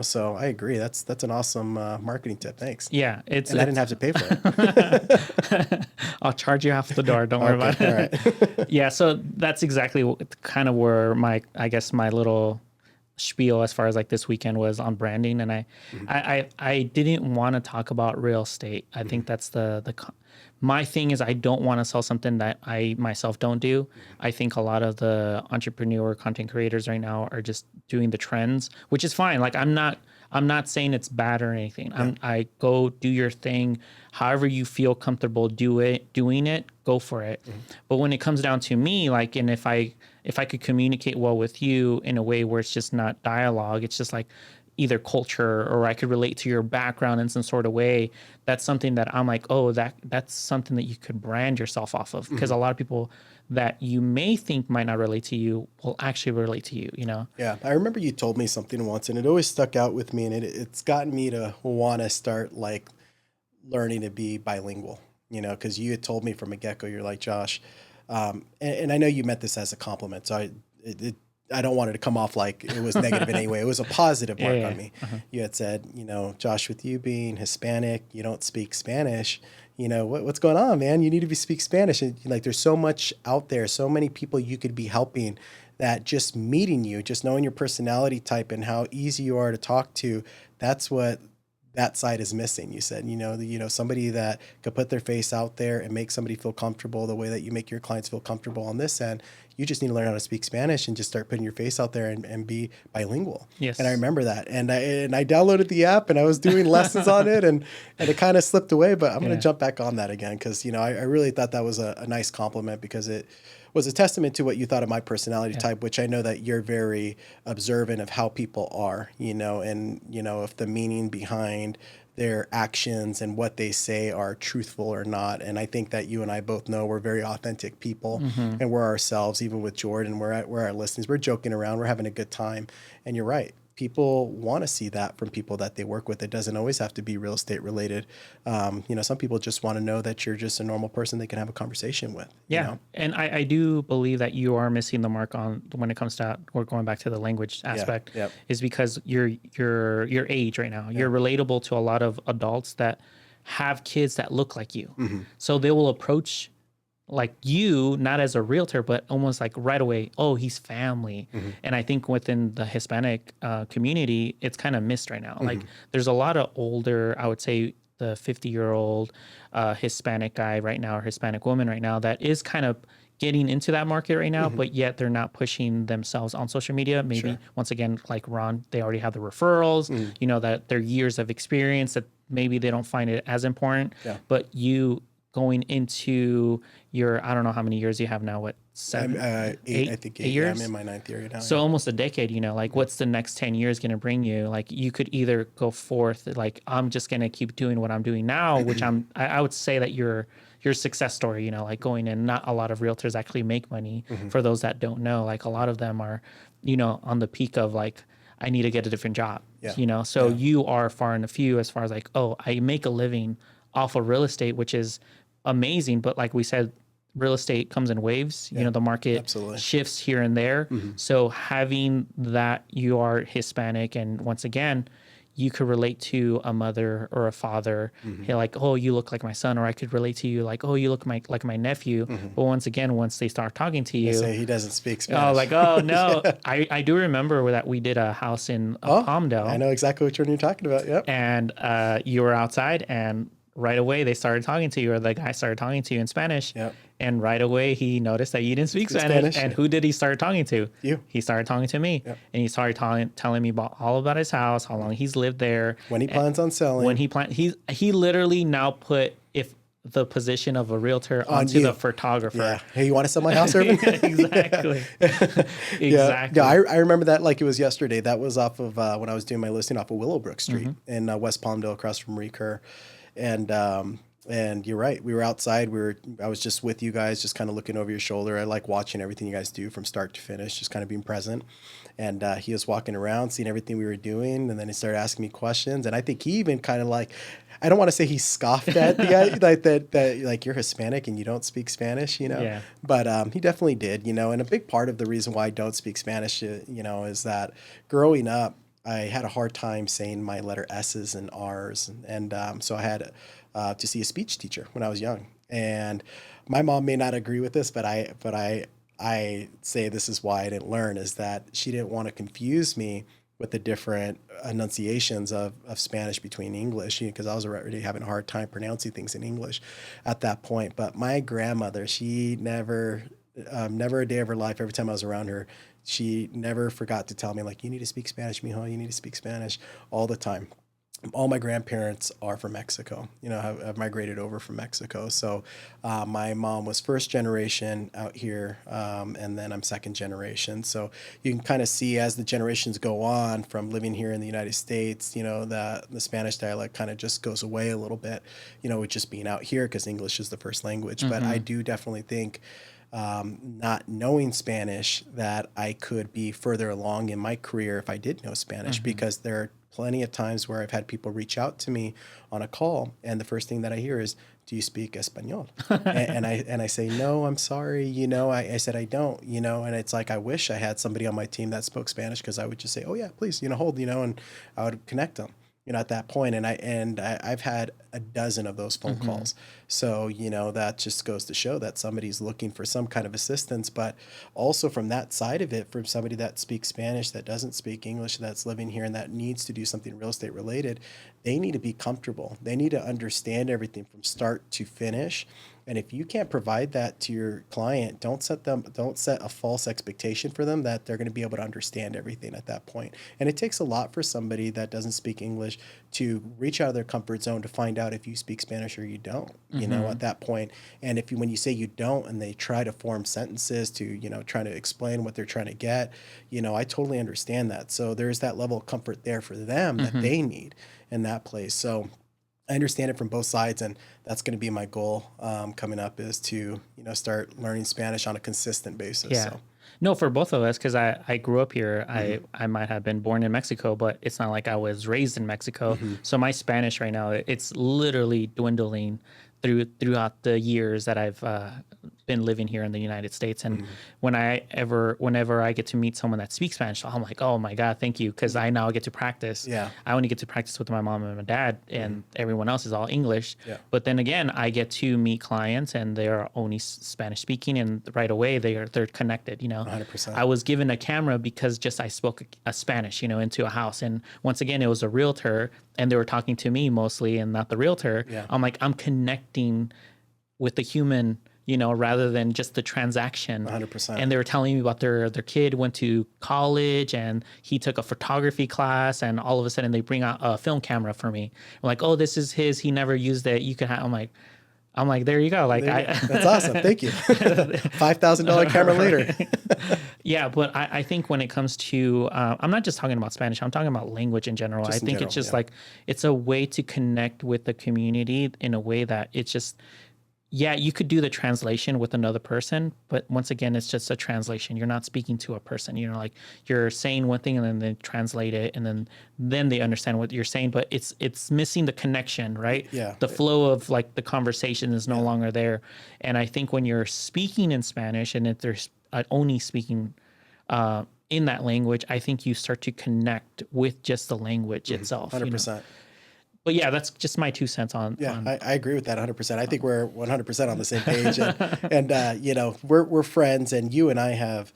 so I agree. That's an awesome marketing tip. Thanks. Yeah. I didn't have to pay for it. I'll charge you half the door. Don't worry about it. All right. Yeah. So that's exactly kind of where my little spiel as far as like this weekend was on branding. And I didn't want to talk about real estate. I think that's my thing is, I don't want to sell something that I myself don't do. I think a lot of the entrepreneur content creators right now are just doing the trends, which is fine. Like, I'm not I'm not saying it's bad or anything. I go do your thing, however you feel comfortable doing it, go for it. But when it comes down to me, like, and if I could communicate well with you in a way where it's just not dialogue, it's just like either culture, or I could relate to your background in some sort of way. That's something that I'm like, oh, that's something that you could brand yourself off of, because a lot of people that you may think might not relate to you will actually relate to you, you know? Yeah, I remember you told me something once, and it always stuck out with me, and it's gotten me to want to start like learning to be bilingual. Because you had told me from a get go, you're like, Josh, and I know you meant this as a compliment, so I don't want it to come off like it was negative in any way. It was a positive mark on me. You had said, Josh, with you being Hispanic, you don't speak Spanish. What's going on, man? You need to speak Spanish. And like, there's so much out there, so many people you could be helping, that just meeting you, just knowing your personality type and how easy you are to talk to, that's what that side is missing. You said, somebody that could put their face out there and make somebody feel comfortable the way that you make your clients feel comfortable on this end. You just need to learn how to speak Spanish and just start putting your face out there and be bilingual. Yes. And I remember that. And I downloaded the app and I was doing lessons on it, and it kind of slipped away, but I'm going to jump back on that again. Cause I really thought that was a nice compliment, because it was a testament to what you thought of my personality type, which I know that you're very observant of how people are, and, if the meaning behind their actions and what they say are truthful or not. And I think that you and I both know we're very authentic people, and we're ourselves. Even with Jordan, we're our listeners. We're joking around. We're having a good time. And you're right. People want to see that from people that they work with. It doesn't always have to be real estate related. Some people just want to know that you're just a normal person they can have a conversation with. Yeah. And I do believe that you are missing the mark on when it comes to, we're going back to the language aspect, is because your age right now, you're relatable to a lot of adults that have kids that look like you. So they will approach like you, not as a realtor, but almost like right away, oh, he's family. And I think within the Hispanic community, it's kind of missed right now. Like there's a lot of older, I would say the 50-year-old Hispanic guy right now, or Hispanic woman right now, that is kind of getting into that market right now, but yet they're not pushing themselves on social media. Maybe once again, like Ron, they already have the referrals, that their years of experience, that maybe they don't find it as important, but you going into your, I don't know how many years you have now, what, 7, 8, I think 8 years? Yeah, I'm in my 9th year now. So almost a decade, like what's the next 10 years going to bring you? Like you could either go forth, like I'm just going to keep doing what I'm doing now, which I would say that your success story, like going in, not a lot of realtors actually make money. For those that don't know, like a lot of them are, on the peak of like, I need to get a different job, so you are far and few as far as like, oh, I make a living off of real estate, which is amazing. But like we said, real estate comes in waves. The market shifts here and there. So having that, you are Hispanic, and once again, you could relate to a mother or a father. Hey, like, oh, you look like my son, or I could relate to you like, oh, you look like my nephew. But once again, once they start talking to you, they say he doesn't speak Spanish. Oh, like, oh no, I do remember that we did a house in Palmdale. I know exactly which one you're talking about. Yep. And you were outside, and right away they started talking to you, or the guy started talking to you in Spanish. Yep. And right away he noticed that you didn't speak Spanish. And who did he start talking to? You. He started talking to me. Yep. And he started telling me all about his house, how long he's lived there. When he plans on selling. He literally now put the position of a realtor onto the photographer. Yeah. Hey, you want to sell my house, Irvin? Exactly. Exactly. Yeah, I remember that like it was yesterday. That was off of when I was doing my listing off of Willowbrook Street in West Palmdale, across from Recur. And you're right. We were outside. I was just with you guys, just kind of looking over your shoulder. I like watching everything you guys do from start to finish, just kind of being present. And he was walking around, seeing everything we were doing, and then he started asking me questions. And I think he even kind of like, I don't want to say he scoffed at the guy, like that like you're Hispanic and you don't speak Spanish, Yeah. But he definitely did, And a big part of the reason why I don't speak Spanish, is that growing up, I had a hard time saying my letter S's and R's, and so I had to see a speech teacher when I was young. And my mom may not agree with this, but I say this is why I didn't learn, is that she didn't want to confuse me with the different enunciations of Spanish between English, because I was already having a hard time pronouncing things in English at that point. But my grandmother, she never a day of her life, every time I was around her, she never forgot to tell me, like, you need to speak Spanish, mijo, you need to speak Spanish all the time. All my grandparents are from Mexico, have migrated over from Mexico. So my mom was first generation out here, and then I'm second generation. So you can kind of see as the generations go on from living here in the United States, that the Spanish dialect kind of just goes away a little bit, with just being out here because English is the first language. But I do definitely think not knowing Spanish, that I could be further along in my career if I did know Spanish, because there are plenty of times where I've had people reach out to me on a call, and the first thing that I hear is, "Do you speak Espanol?" and I say, "No, I'm sorry. I said I don't. And it's like I wish I had somebody on my team that spoke Spanish, because I would just say, "Oh yeah, please, hold," and I would connect them. At that point, and I've had a dozen of those phone calls. So, that just goes to show that somebody's looking for some kind of assistance, but also from that side of it, from somebody that speaks Spanish, that doesn't speak English, that's living here and that needs to do something real estate related, they need to be comfortable. They need to understand everything from start to finish. And if you can't provide that to your client, don't set a false expectation for them that they're going to be able to understand everything at that point. And it takes a lot for somebody that doesn't speak English to reach out of their comfort zone to find out if you speak Spanish or you don't, at that point. And when you say you don't and they try to form sentences to, trying to explain what they're trying to get, I totally understand that. So there's that level of comfort there for them that they need in that place. So I understand it from both sides, and that's going to be my goal coming up, is to start learning Spanish on a consistent basis. Yeah. So. No, for both of us, because I grew up here. I might have been born in Mexico, but it's not like I was raised in Mexico. So my Spanish right now, it's literally dwindling throughout the years that I've been living here in the United States. And whenever I get to meet someone that speaks Spanish, I'm like, oh my God, thank you. Because I now get to practice. Yeah. I only get to practice with my mom and my dad, and everyone else is all English. Yeah. But then again, I get to meet clients and they're only Spanish speaking, and right away they're connected, 100%. I was given a camera because just I spoke a Spanish, into a house. And once again, it was a realtor and they were talking to me mostly and not the realtor. Yeah. I'm like, I'm connecting with the human, rather than just the transaction. 100%. And they were telling me about their kid went to college and he took a photography class, and all of a sudden they bring out a film camera for me. I'm like, oh, this is his. He never used it. You can have. I'm like, there you go. Like, that's awesome. Thank you. $5,000 camera later. Yeah, but I think when it comes to, I'm not just talking about Spanish. I'm talking about language in general. I think it's just like, it's a way to connect with the community in a way that it's just, yeah, you could do the translation with another person, but once again, it's just a translation. You're not speaking to a person. Like you're saying one thing and then they translate it, and then they understand what you're saying, but it's missing the connection, right? Yeah. The flow of like the conversation is no longer there. And I think when you're speaking in Spanish and if there's only speaking in that language, I think you start to connect with just the language itself. 100%. But yeah, that's just my 2 cents on. Yeah, I agree with that 100%. I think we're 100% on the same page, and we're friends, and you and I have,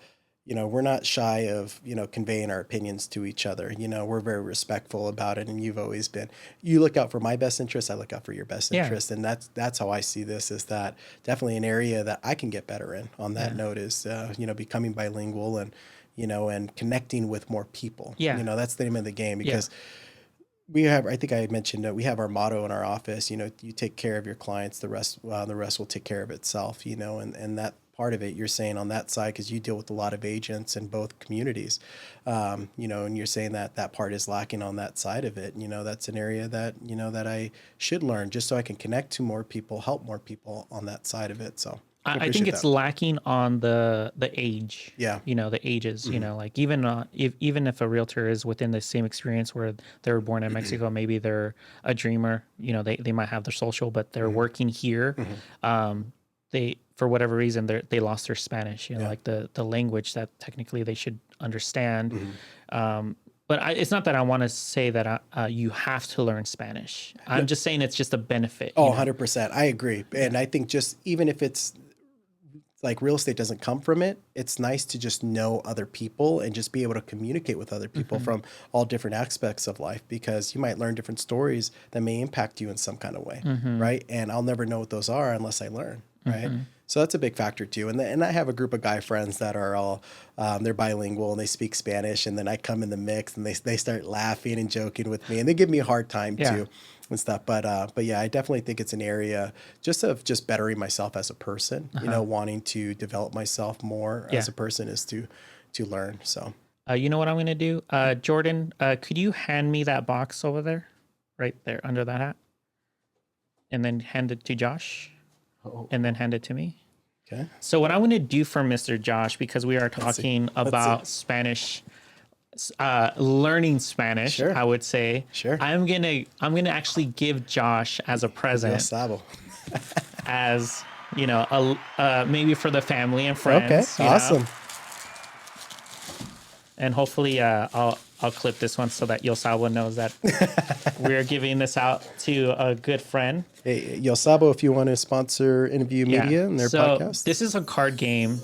we're not shy of conveying our opinions to each other. We're very respectful about it, and you've always been. You look out for my best interest, I look out for your best interest, and that's how I see this. Is that definitely an area that I can get better in. On that note, is becoming bilingual and and connecting with more people. Yeah, that's the name of the game, because. We have, I think I had mentioned that we have our motto in our office, you take care of your clients, the rest will take care of itself, and that part of it you're saying on that side, because you deal with a lot of agents in both communities, and you're saying that part is lacking on that side of it. That's an area that, that I should learn just so I can connect to more people, help more people on that side of it. So I think it's lacking on the age. Yeah. The ages, like even if a realtor is within the same experience where they were born in Mexico, maybe they're a dreamer, they might have their social, but they're working here. They, for whatever reason, they lost their Spanish, like the language that technically they should understand. But it's not that I want to say that you have to learn Spanish. I'm just saying it's just a benefit. Oh, 100%. I agree. And I think just even if it's like real estate doesn't come from it, it's nice to just know other people and just be able to communicate with other people from all different aspects of life, because you might learn different stories that may impact you in some kind of way, right? And I'll never know what those are unless I learn. right? So that's a big factor too. And I have a group of guy friends that are all, they're bilingual and they speak Spanish. And then I come in the mix and they start laughing and joking with me and they give me a hard time too and stuff. But yeah, I definitely think it's an area just bettering myself as a person, you know, wanting to develop myself more as a person is to learn. So, you know what I'm going to do? Jordan, could you hand me that box over there, right there under that hat? And then hand it to Josh. And then hand it to me. Okay. So what I'm going to do for Mr. Josh, because we are talking about Spanish, learning Spanish, I would say. Sure. I'm gonna actually give Josh as a present, as you know, maybe for the family and friends. Okay. Awesome. Know? And hopefully, I'll clip this one so that Yosabo knows that we're giving this out to a good friend. Hey, Yosabo, if you want to sponsor InView Media and their podcast. This is a card game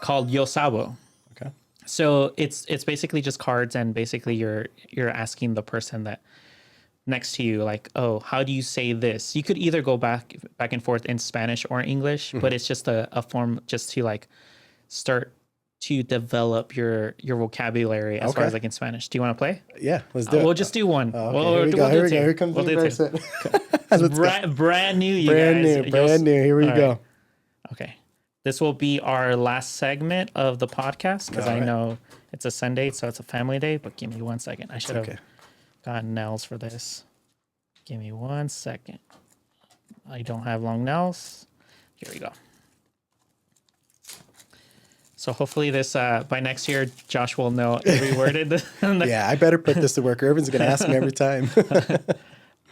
called Yosabo. Okay. So it's basically just cards, and basically you're asking the person that next to you, like, oh, how do you say this? You could either go back and forth in Spanish or English, but it's just a form just to like start to develop your vocabulary as far as like in Spanish. Do you want to play? Yeah, let's do it. We'll just do one. Okay, here we go. Here comes the person. Brand new, you brand guys. Brand new. Here we go. Right. Okay. This will be our last segment of the podcast because I know it's a Sunday, so it's a family day, but give me 1 second. I should have gotten nails for this. Give me 1 second. I don't have long nails. Here we go. So hopefully this, by next year, Josh will know every word in the Yeah, I better put this to work. Irvin's going to ask me every time.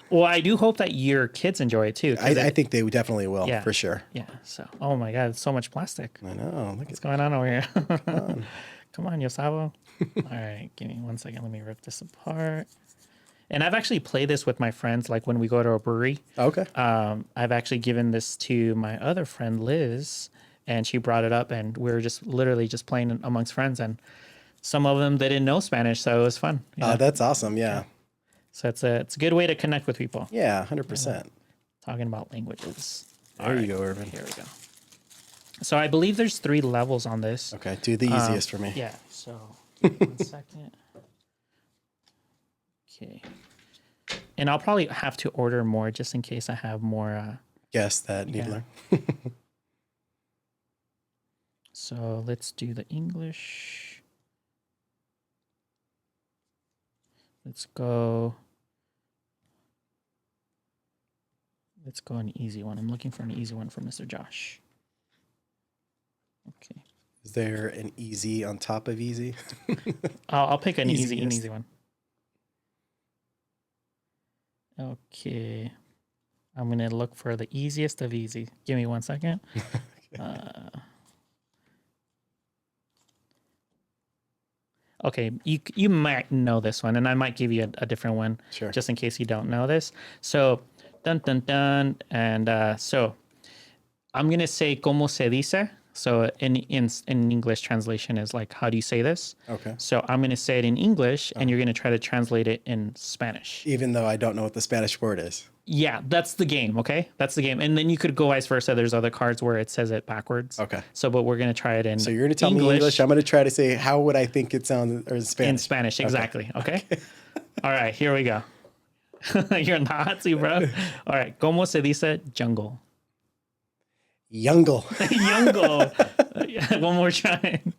Well, I do hope that your kids enjoy it too. I think they definitely will, for sure. Yeah. So, oh my God, it's so much plastic. I know. What's going on over here? Come on, Yosabo. All right, give me 1 second. Let me rip this apart. And I've actually played this with my friends, like when we go to a brewery. Okay. I've actually given this to my other friend, Liz, and she brought it up, and we were just literally just playing amongst friends, and some of them, they didn't know Spanish, so it was fun. That's awesome. Yeah. So it's a good way to connect with people. Yeah, 100%. Talking about languages. There you go, Irvin. Here we go. So I believe there's 3 levels on this. Okay, do the easiest for me. Yeah, so 1 second. Okay. And I'll probably have to order more just in case I have more guests that need to learn. So let's do the English. Let's go an easy one. I'm looking for an easy one for Mr. Josh. Okay. Is there an easy on top of easy? I'll pick an easy one. Okay. I'm going to look for the easiest of easy. Give me 1 second. Okay, you might know this one, and I might give you a different one, just in case you don't know this. So, dun dun dun, and so I'm gonna say "cómo se dice." So in English translation is like, how do you say this? Okay. So I'm gonna say it in English, and you're gonna try to translate it in Spanish. Even though I don't know what the Spanish word is. Yeah, that's the game. Okay, that's the game, and then you could go vice versa. There's other cards where it says it backwards. Okay. So, but we're gonna try it in. So you're gonna tell me English. I'm gonna try to say how would I think it sounds or in Spanish. In Spanish, exactly. Okay. All right, here we go. You're in the hot seat, bro. All right, ¿cómo se dice jungle? Jungle. Jungle. One more time.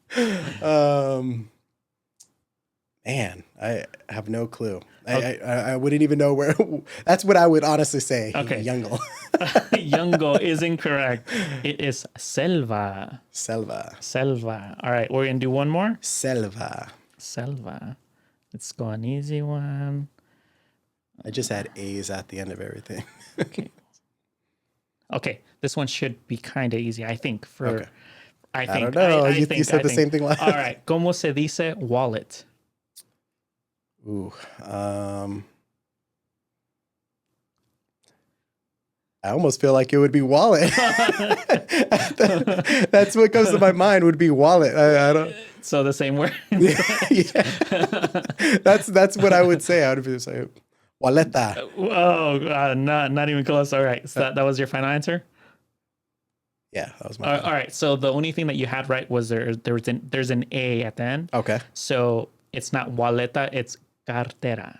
Man, I have no clue. Okay. I wouldn't even know where. That's what I would honestly say. Okay. Jungle. Jungle is incorrect. It is selva. Selva. Selva. All right, we're going to do one more. Selva. Selva. Let's go an easy one. I just had A's at the end of everything. Okay. Okay, this one should be kind of easy, I think. I don't know. You said the same thing last. All right, ¿cómo se dice wallet? Ooh. I almost feel like it would be wallet. That's what comes to my mind would be wallet. I don't. So the same word. Yeah. That's what I would say. I would be saying waleta. Oh, not even close. All right. So that was your final answer? Yeah, that was my bad. All right. So the only thing that you had right was there's an A at the end. Okay. So it's not waleta, it's cartera.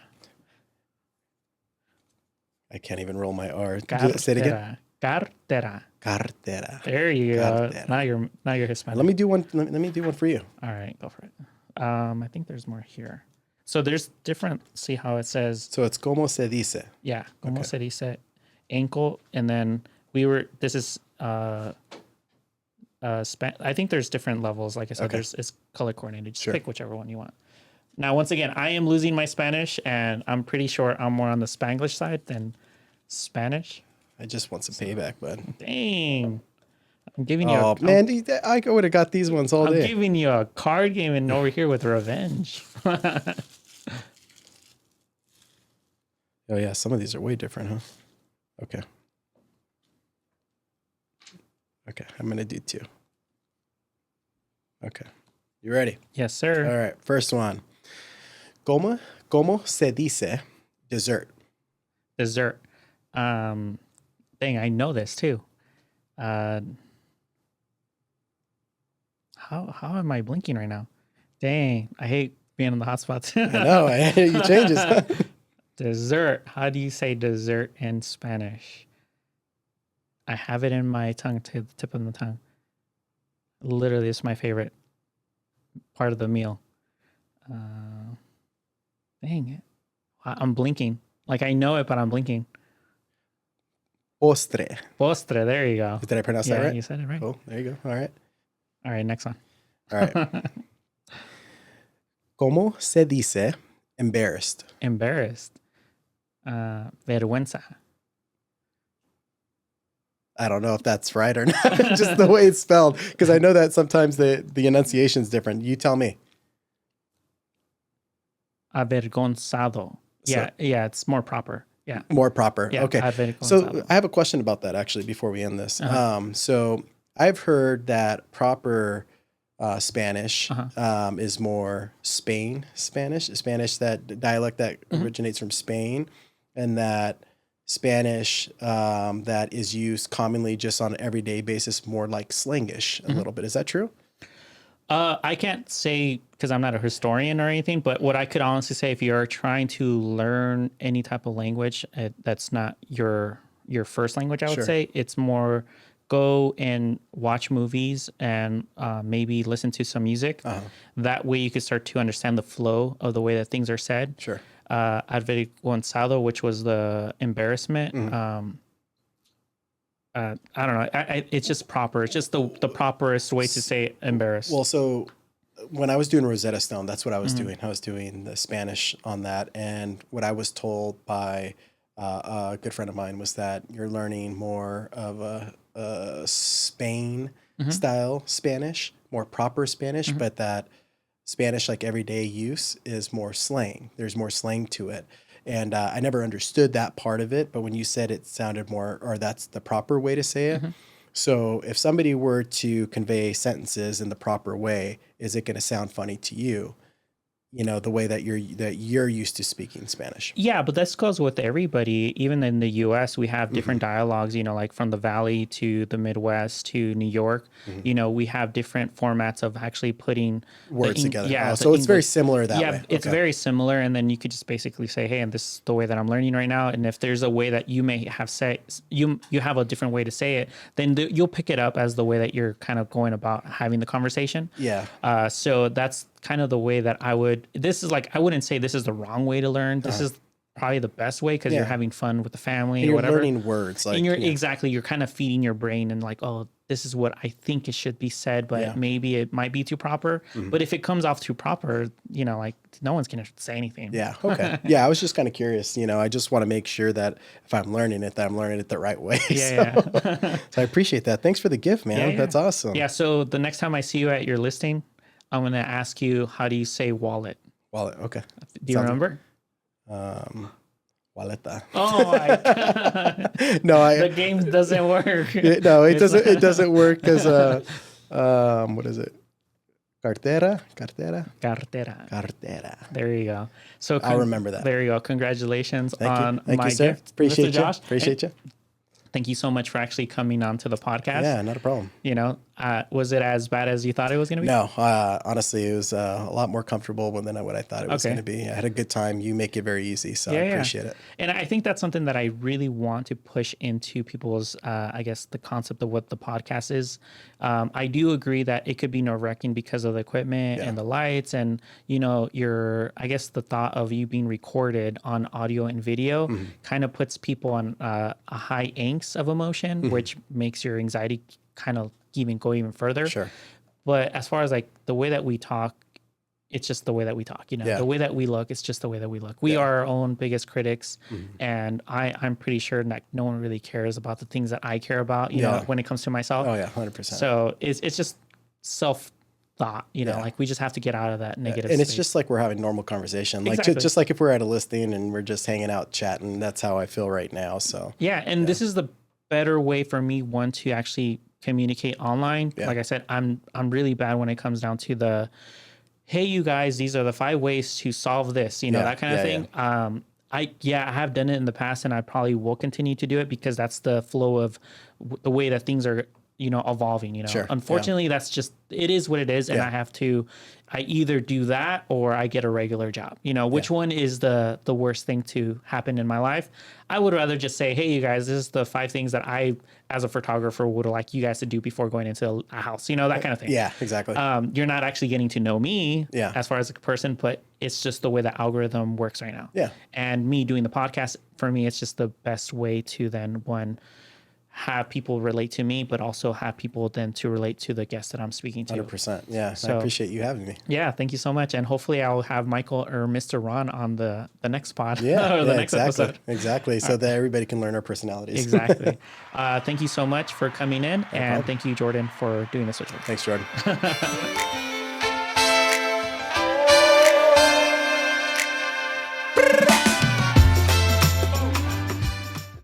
I can't even roll my R. Say it again. Cartera. Cartera. There you go. Cartera. Now you're Hispanic. Let me do one. Let me do one for you. All right, go for it. I think there's more here. So there's different. See how it says. So it's como se dice. Yeah, como se dice, ankle, and then This is I think there's different levels. Like I said, it's color coordinated. Just pick whichever one you want. Now, once again, I am losing my Spanish, and I'm pretty sure I'm more on the Spanglish side than Spanish. I just want some payback, bud. Dang. I'm giving you man, I would have got these ones all day. I'm giving you a card game and over here with revenge. Oh, yeah. Some of these are way different, huh? Okay. Okay. I'm going to do 2. Okay. You ready? Yes, sir. All right. First one. Como se dice dessert? Dessert. Dang, I know this too. How am I blinking right now? Dang, I hate being on the hotspots. I know. I hate you changes. Dessert. How do you say dessert in Spanish? I have it in my tongue, to the tip of the tongue. Literally, it's my favorite part of the meal. Dang it. I'm blinking. Like I know it, but I'm blinking. Postre. Postre. There you go. Did I pronounce that right? You said it right. Oh, there you go. All right. All right, next one. All right. Como se dice embarrassed? Embarrassed. Vergüenza. I don't know if that's right or not. Just the way it's spelled, because I know that sometimes the enunciation is different. You tell me. Avergonzado. Yeah, it's more proper. Yeah. More proper. Yeah, okay. So I have a question about that actually before we end this. So I've heard that proper Spanish is more Spanish that dialect that originates from Spain, and that Spanish that is used commonly just on an everyday basis, more like slangish a little bit. Is that true? I can't say because I'm not a historian or anything, but what I could honestly say, if you're trying to learn any type of language that's not your first language, I would say it's more go and watch movies and maybe listen to some music. That way you could start to understand the flow of the way that things are said. Sure. Avergonzado, which was the embarrassment. I don't know. It's just proper. It's just the properest way to say embarrassed. Well, so when I was doing Rosetta Stone, that's what I was doing. I was doing the Spanish on that. And what I was told by a good friend of mine was that you're learning more of a Spain style Spanish, more proper Spanish, but that Spanish, like everyday use, is more slang. There's more slang to it. And I never understood that part of it, but when you said it sounded more, or that's the proper way to say it. So if somebody were to convey sentences in the proper way, is it going to sound funny to you? You know, the way that you're used to speaking Spanish. Yeah, but this goes with everybody. Even in the U.S., we have different dialogues, you know, like from the Valley to the Midwest to New York. You know, we have different formats of actually putting words together. Yeah, so it's very similar that way. Yeah, it's very similar. And then you could just basically say, hey, and this is the way that I'm learning right now. And if there's a way that you may have said, you have a different way to say it, then you'll pick it up as the way that you're kind of going about having the conversation. Yeah. So that's kind of the way that I wouldn't say this is the wrong way to learn. This is probably the best way because you're having fun with the family and or whatever. You're learning words. Like, and you're kind of feeding your brain and like, oh, this is what I think it should be said, but maybe it might be too proper. But if it comes off too proper, you know, like no one's going to say anything. Yeah. Okay. Yeah. I was just kind of curious, you know, I just want to make sure that if I'm learning it, that I'm learning it the right way. Yeah. So I appreciate that. Thanks for the gift, man. That's awesome. Yeah. So the next time I see you at your listing, I'm going to ask you, how do you say wallet? Wallet. Okay. Do you remember? Waleta. Oh my God. No, the game doesn't work. It doesn't work because, what is it? Cartera. There you go. So I'll remember that. There you go. Congratulations Thank on you. Thank my you, sir. gift. Appreciate Mr. Josh. Appreciate you. thank you so much for actually coming on to the podcast. Yeah, not a problem. You know, was it as bad as you thought it was going to be? No, honestly, it was a lot more comfortable than what I thought it was going to be. I had a good time. You make it very easy, so I appreciate it. And I think that's something that I really want to push into people's, I guess, the concept of what the podcast is. I do agree that it could be nerve-wracking because of the equipment and the lights and, you know, I guess the thought of you being recorded on audio and video kind of puts people on a high angst of emotion, which makes your anxiety kind of go even further. Sure. But as far as like the way that we talk, it's just the way that we talk, you know, the way that we look, it's just the way that we look. We are our own biggest critics. And I'm pretty sure that no one really cares about the things that I care about, you know, when it comes to myself. Oh yeah, 100%. So it's just self-thought, you know, like we just have to get out of that negative and space. it's just like we're having normal conversation, like just like if we're at a listing and we're just hanging out chatting. That's how I feel right now. So and this is the better way for me, one, to actually communicate online. Like I said, I'm really bad when it comes down to the, hey, you guys, these are the 5 ways to solve this, you know, that kind of thing. I have done it in the past, and I probably will continue to do it because that's the flow of the way that things are, you know, evolving, you know. Unfortunately, that's just, it is what it is. And I either do that or I get a regular job, you know, which one is the worst thing to happen in my life. I would rather just say, hey, you guys, this is the 5 things that I, as a photographer, would like you guys to do before going into a house, you know, that kind of thing. Yeah, exactly. You're not actually getting to know me as far as a person, but it's just the way the algorithm works right now. Yeah. And me doing the podcast, for me, it's just the best way to then, one, have people relate to me, but also have people then to relate to the guests that I'm speaking to. 100%. Yeah. So, I appreciate you having me. Yeah. Thank you so much. And hopefully I'll have Michael or Mr. Ron on the next pod. Yeah. or the next episode. Exactly. So that everybody can learn our personalities. Exactly. Thank you so much for coming in. And thank you, Jordan, for doing this with me. Thanks, Jordan.